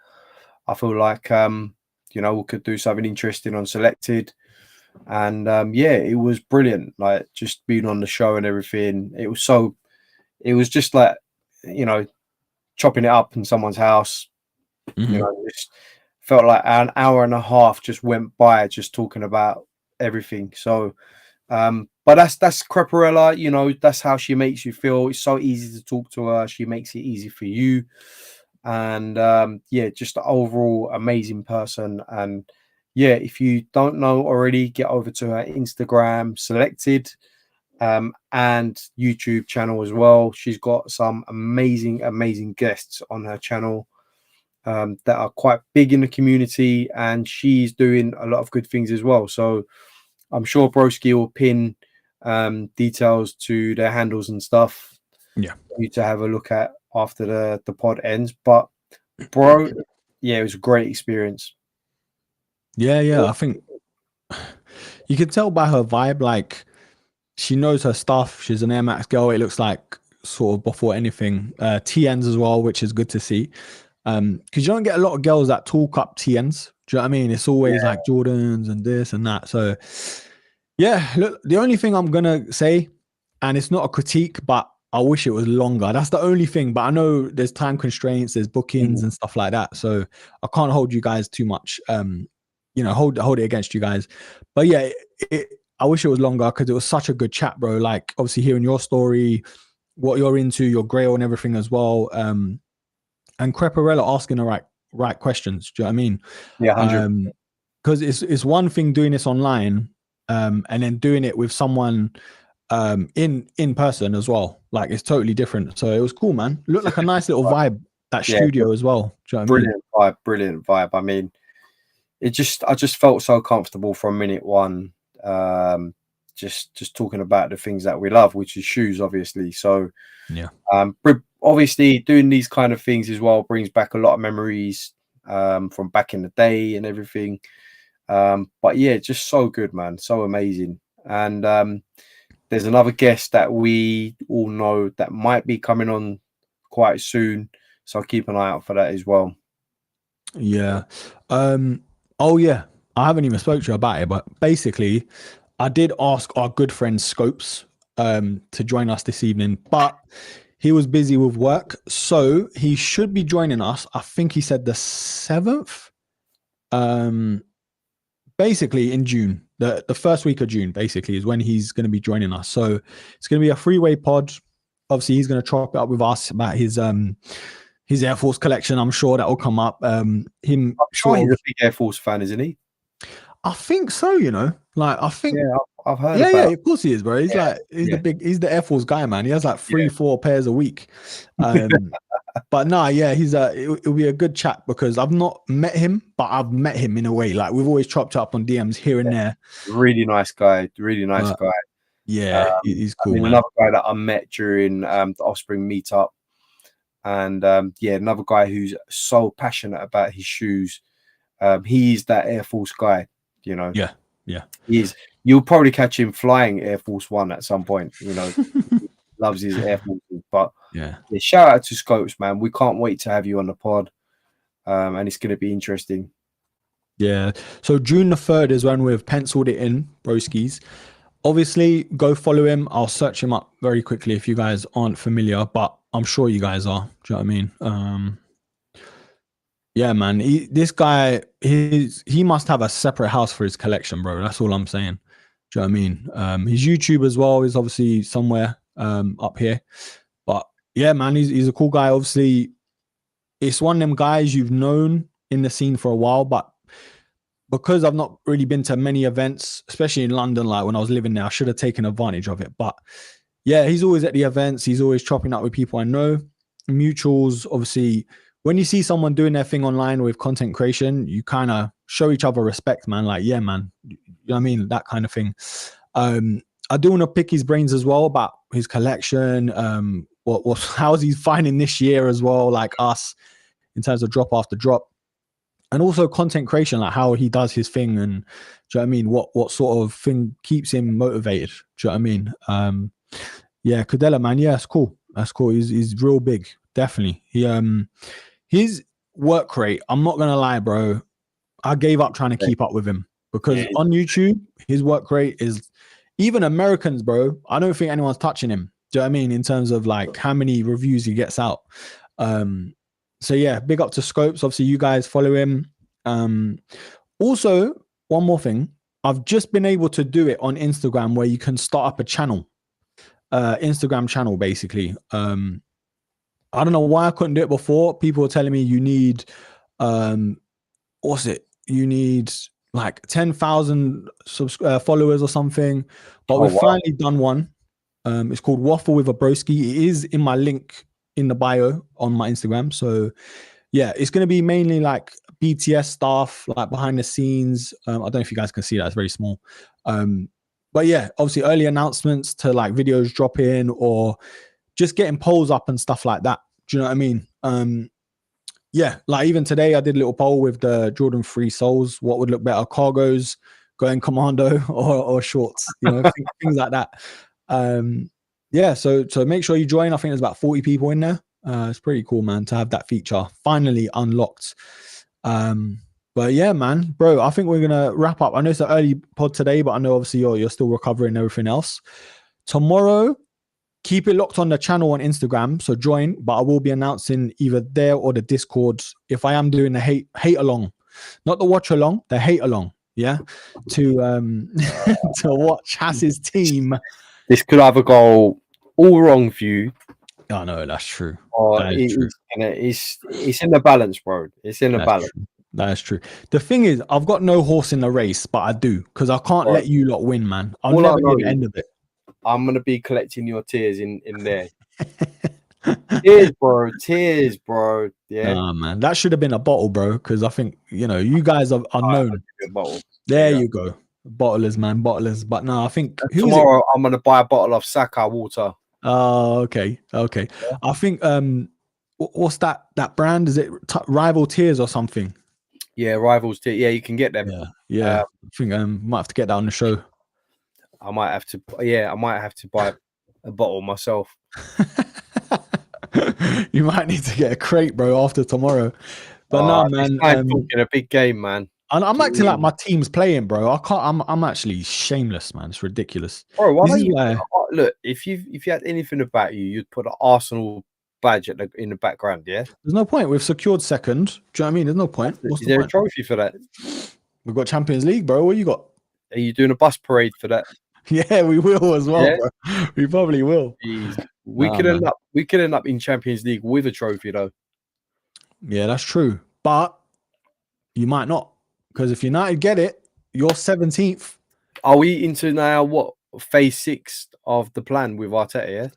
I feel like, we could do something interesting on Selected. And it was brilliant. Like just being on the show and everything. It was so it was just like, you know, chopping it up in someone's house. Mm-hmm. You know, just felt like an hour and a half just went by just talking about everything. So, but that's Creparella. You know, that's how she makes you feel. It's so easy to talk to her. She makes it easy for you, and yeah, just an overall amazing person. And yeah, if you don't know already, get over to her Instagram, Selected, and YouTube channel as well. She's got some amazing guests on her channel that are quite big in the community, and she's doing a lot of good things as well. So I'm sure Broski will pin details to their handles and stuff for you to have a look at after the pod ends. But bro, yeah, it was a great experience. Yeah. I think you could tell by her vibe, like she knows her stuff. She's an Air Max girl. It looks like sort of before anything. TNs as well, which is good to see. Because you don't get a lot of girls that talk up TNs. Do you know what I mean? It's always like Jordans and this and that. So yeah, look, the only thing I'm gonna say, and it's not a critique, but I wish it was longer. That's the only thing. But I know there's time constraints, there's bookings and stuff like that. So I can't hold you guys too much. You know, hold it against you guys. But yeah, I wish it was longer because it was such a good chat, bro. Like obviously hearing your story, what you're into, your grail and everything as well. And Creparella asking the right questions. Do you know what I mean? Yeah, 100%. Because it's one thing doing this online, and then doing it with someone in person as well. Like it's totally different. So it was cool, man. Looked like a nice little vibe, that studio as well. Do you know what I mean? Brilliant vibe. I mean, I just felt so comfortable from minute one. Just talking about the things that we love, which is shoes, obviously. So yeah. Obviously doing these kind of things as well brings back a lot of memories from back in the day and everything. But yeah, just so good, man. So amazing. And there's another guest that we all know that might be coming on quite soon. So keep an eye out for that as well. Yeah. Oh yeah. I haven't even spoke to you about it, but basically I did ask our good friend Scopes to join us this evening, but he was busy with work. So he should be joining us. I think he said the 7th. Basically in June. The first week of June, basically, is when he's going to be joining us. So it's going to be a three-way pod. Obviously, he's going to chop it up with us about his Air Force collection. I'm sure that will come up. I'm sure he's a big Air Force fan, isn't he? I think so. You know, like I think. Yeah, I've heard. Yeah, of course he is, bro. He's he's the Air Force guy, man. He has like 3-4 pairs a week. But nah, yeah, it'll be a good chat because I've not met him, but I've met him in a way. Like we've always chopped up on DMs here and there. Really nice guy. Guy. Yeah, he's cool. I mean, man. Another guy that I met during the Offspring meetup, and another guy who's so passionate about his shoes. He's that Air Force guy, you know. Yeah. He is. You'll probably catch him flying Air Force One at some point. You know, he loves his Air Force. But yeah, shout out to Scopes, man. We can't wait to have you on the pod, and it's going to be interesting. Yeah. So June the 3rd is when we've penciled it in, broskies. Obviously, go follow him. I'll search him up very quickly if you guys aren't familiar, but I'm sure you guys are. Do you know what I mean? Yeah, man. This guy, he must have a separate house for his collection, bro. That's all I'm saying. Do you know what I mean? His YouTube as well is obviously somewhere up here. But yeah, man, he's a cool guy. Obviously, it's one of them guys you've known in the scene for a while, but because I've not really been to many events, especially in London, like when I was living there, I should have taken advantage of it. But yeah, he's always at the events. He's always chopping up with people I know. Mutuals, obviously, when you see someone doing their thing online with content creation, you kind of show each other respect, man. Like, yeah, man, you know what I mean? That kind of thing. I do want to pick his brains as well about his collection. How's he finding this year as well, like us, in terms of drop after drop. And also content creation, like how he does his thing, and do you know what I mean? What sort of thing keeps him motivated? Do you know what I mean? Yeah, Cadella, man. Yeah, that's cool. That's cool. He's real big, definitely. His work rate, I'm not gonna lie, bro. I gave up trying to keep up with him because on YouTube, his work rate is even Americans, bro. I don't think anyone's touching him. Do you know what I mean? In terms of like how many reviews he gets out. So yeah, big up to Scopes. Obviously, you guys follow him. Also, one more thing. I've just been able to do it on Instagram where you can start up a channel. Instagram channel, basically. I don't know why I couldn't do it before. People were telling me you need what's it? You need like 10,000 followers or something. But we've finally done one. It's called Waffle with a Broski. It is in my link in the bio on my Instagram. So yeah, it's going to be mainly like BTS stuff, like behind the scenes. I don't know if you guys can see that. It's very small. But yeah, obviously early announcements to like videos drop in or just getting polls up and stuff like that. Do you know what I mean? Yeah, like even today I did a little poll with the Jordan 3 soles. What would look better, cargos going commando or shorts? You know, things like that. Yeah, so make sure you join. I think there's about 40 people in there. It's pretty cool, man, to have that feature finally unlocked. But yeah, man, bro, I think we're gonna wrap up. I know it's an early pod today, but I know obviously you're still recovering and everything else. Tomorrow, keep it locked on the channel on Instagram, so join. But I will be announcing either there or the Discord if I am doing the hate along, not the watch along, the hate along. Yeah, to to watch Hass's team. This could either go all wrong for you. Oh no, that's true. It's in the balance, bro. It's in the balance. True. That is true. The thing is, I've got no horse in the race, but I do because I can't let you lot win, man. I'll never get the end of it. I'm gonna be collecting your tears in there. Tears, bro. Yeah, nah, man, that should have been a bottle, bro. Because I think you guys are known. There you go, bottlers, man, bottlers. But no, I think tomorrow I'm gonna buy a bottle of Saka water. Oh, okay. Yeah. I think what's that brand? Is it Rival Tears or something? Yeah, Rivals Tears. Yeah, you can get them. Yeah. I think I might have to get that on the show. I might have to buy a bottle myself. You might need to get a crate, bro, after tomorrow. But no, man, talking a big game, man. I'm acting like my team's playing, bro. I can't. I'm actually shameless, man. It's ridiculous, bro. Why don't you look? If you had anything about you, you'd put an Arsenal badge in the background. Yeah, there's no point. We've secured second. Do you know what I mean? There's no point. Is there a trophy for that? We've got Champions League, bro. What you got? Are you doing a bus parade for that? Yeah, we will as well, bro. We probably will. Jeez. We could end up in Champions League with a trophy, though. Yeah, that's true. But you might not. Because if United get it, you're 17th. Are we into now phase 6 of the plan with Arteta?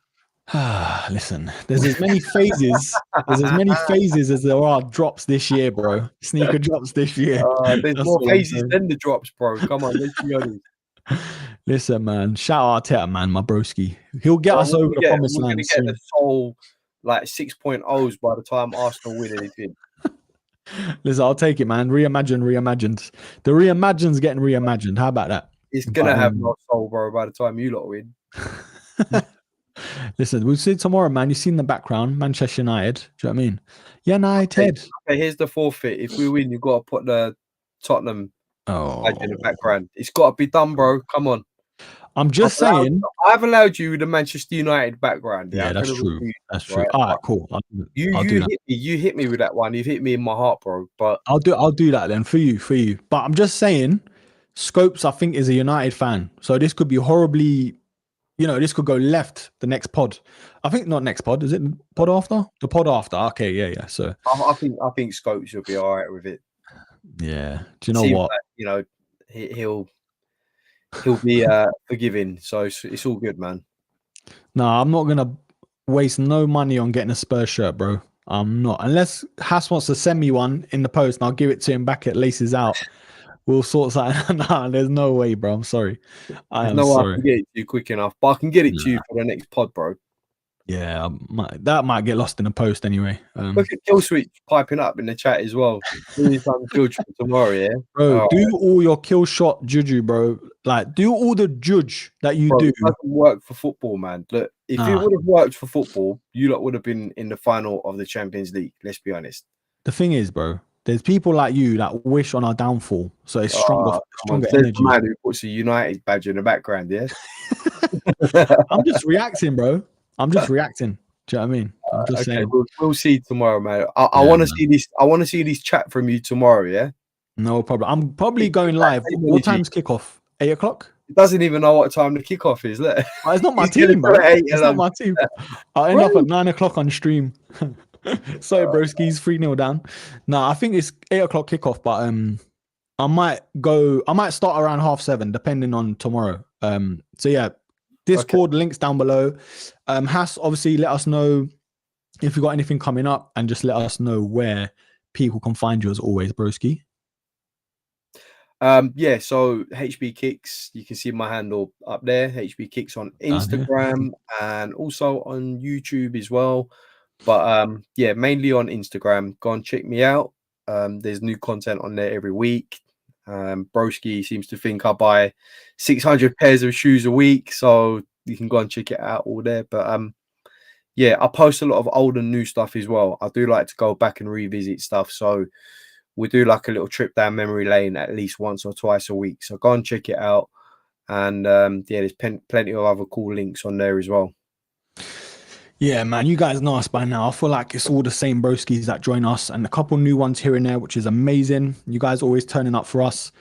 Yeah. Listen, there's as many phases. There's as many phases as there are drops this year, bro. Sneaker drops this year. There's more phases than the drops, bro. Come on, let's be honest. Listen, man. Shout out Arteta, man, my broski. He'll get us over the promised land. We're gonna get the Seoul like 6.0s by the time Arsenal win anything. Listen, I'll take it, man. Reimagined. The reimagine's getting reimagined. How about that? It's gonna have no soul, bro, by the time you lot win. Listen, we'll see tomorrow, man. You've seen the background, Manchester United. Do you know what I mean? United. Okay, here's the forfeit. If we win, you've got to put the Tottenham badge in the background. It's got to be done, bro. Come on. I'm just saying. I've allowed you the Manchester United background. Yeah, that's true. That's true. All right, cool. You hit me with that one. You've hit me in my heart, bro. But I'll do that then for you. But I'm just saying, Scopes, I think, is a United fan. So this could be horribly, this could go left the next pod. I think not next pod. Is it pod after? The pod after. Okay, yeah. So I think Scopes will be all right with it. Yeah. Do you know what? Like, he'll be forgiving, so it's all good, man. No, I'm not gonna waste no money on getting a Spurs shirt, bro. I'm not, unless Hass wants to send me one in the post, and I'll give it to him back at Laces Out. We'll sort something. Nah, there's no way, bro. I'm sorry. I am sorry. I can get it to you quick enough, but I can get it to you for the next pod, bro. Yeah, that might get lost in the post anyway. Look at Kill Switch piping up in the chat as well. Kill tomorrow, yeah, bro. Do all your kill shot juju, bro. Like, do all the judge that you do. It doesn't work for football, man. Look, if it would have worked for football, you lot would have been in the final of the Champions League. Let's be honest. The thing is, bro, there's people like you that wish on our downfall, so it's stronger energy. Man who puts a United badge in the background, yeah. I'm just reacting, bro. I'm just reacting. Do you know what I mean? I'm just Okay, saying. we'll see tomorrow, mate. I Yeah, want to man. see this. I want to see this chat from you tomorrow. Yeah. No problem. I'm probably Keep going that live. same What energy. time's kickoff? 8 o'clock? He doesn't even know what time the kickoff is. Look, It's not my he's gonna team, do bro. it 8 It's not along. my team. I'll end up at 9 o'clock on stream. Sorry, broski's 3-0 down. No, I think it's 8 o'clock kickoff, but I might start around 7:30, depending on tomorrow. So yeah, Discord links down below. Has obviously let us know if you got anything coming up, and just let us know where people can find you as always, broski. Yeah, so HB Kicks, you can see my handle up there, HB Kicks on Instagram and also on YouTube as well. But yeah, mainly on Instagram. Go and check me out. There's new content on there every week. Broski seems to think I buy 600 pairs of shoes a week, so you can go and check it out all there. But yeah, I post a lot of old and new stuff as well. I do like to go back and revisit stuff, so we do like a little trip down memory lane at least once or twice a week. So go and check it out. And yeah, there's plenty of other cool links on there as well. Yeah, man, you guys know us by now. I feel like it's all the same broskis that join us, and a couple new ones here and there, which is amazing. You guys always turning up for us.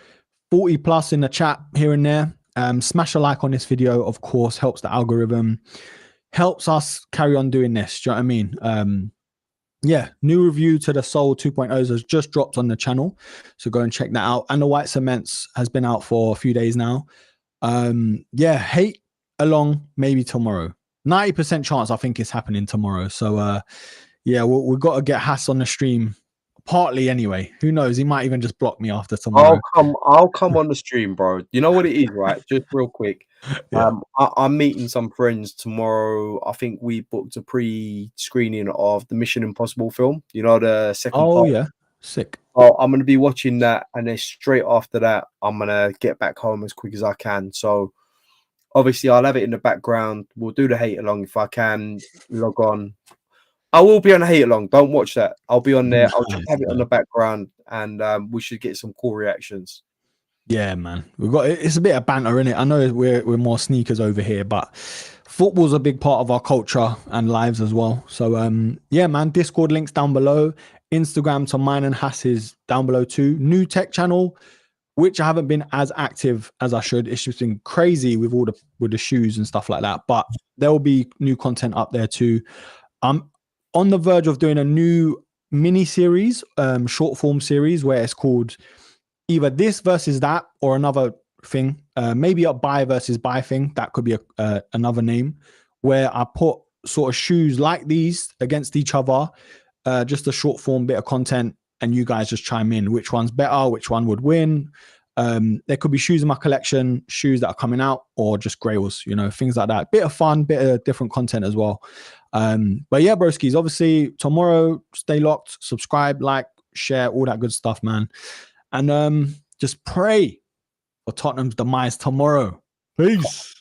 40 plus in the chat here and there. Smash a like on this video, of course, helps the algorithm, helps us carry on doing this. Do you know what I mean? Yeah, new review to the Seoul 2.0 has just dropped on the channel, so go and check that out. And the White Cements has been out for a few days now. Yeah, hate along maybe tomorrow. 90% chance I think it's happening tomorrow. So yeah, we've got to get Hass on the stream partly anyway. Who knows? He might even just block me after tomorrow. I'll come on the stream, bro. You know what it is, right? Just real quick. Yeah. I'm meeting some friends tomorrow. I think we booked a pre-screening of the Mission Impossible film. You know, the second part. Yeah, sick. Oh, I'm gonna be watching that, and then straight after that, I'm gonna get back home as quick as I can. So obviously, I'll have it in the background. We'll do the hate along if I can log on. I will be on a hate along. Don't watch that. I'll be on there. I'll just have it on the background, and we should get some cool reactions. Yeah, man. It's a bit of banter in it. I know we're more sneakers over here, but football's a big part of our culture and lives as well. So yeah, man. Discord links down below. Instagram to mine and Hass's down below too. New tech channel, which I haven't been as active as I should. It's just been crazy with the shoes and stuff like that. But there will be new content up there too. I'm on the verge of doing a new mini series, short form series, where it's called either this versus that or another thing. Maybe a buy versus buy thing. That could be another name, where I put sort of shoes like these against each other. Just a short form bit of content, and you guys just chime in which one's better, which one would win. There could be shoes in my collection, shoes that are coming out, or just grails, things like that. Bit of fun, bit of different content as well. But yeah, broskis, obviously tomorrow, stay locked, subscribe, like, share, all that good stuff, man. And just pray for Tottenham's demise tomorrow. Peace.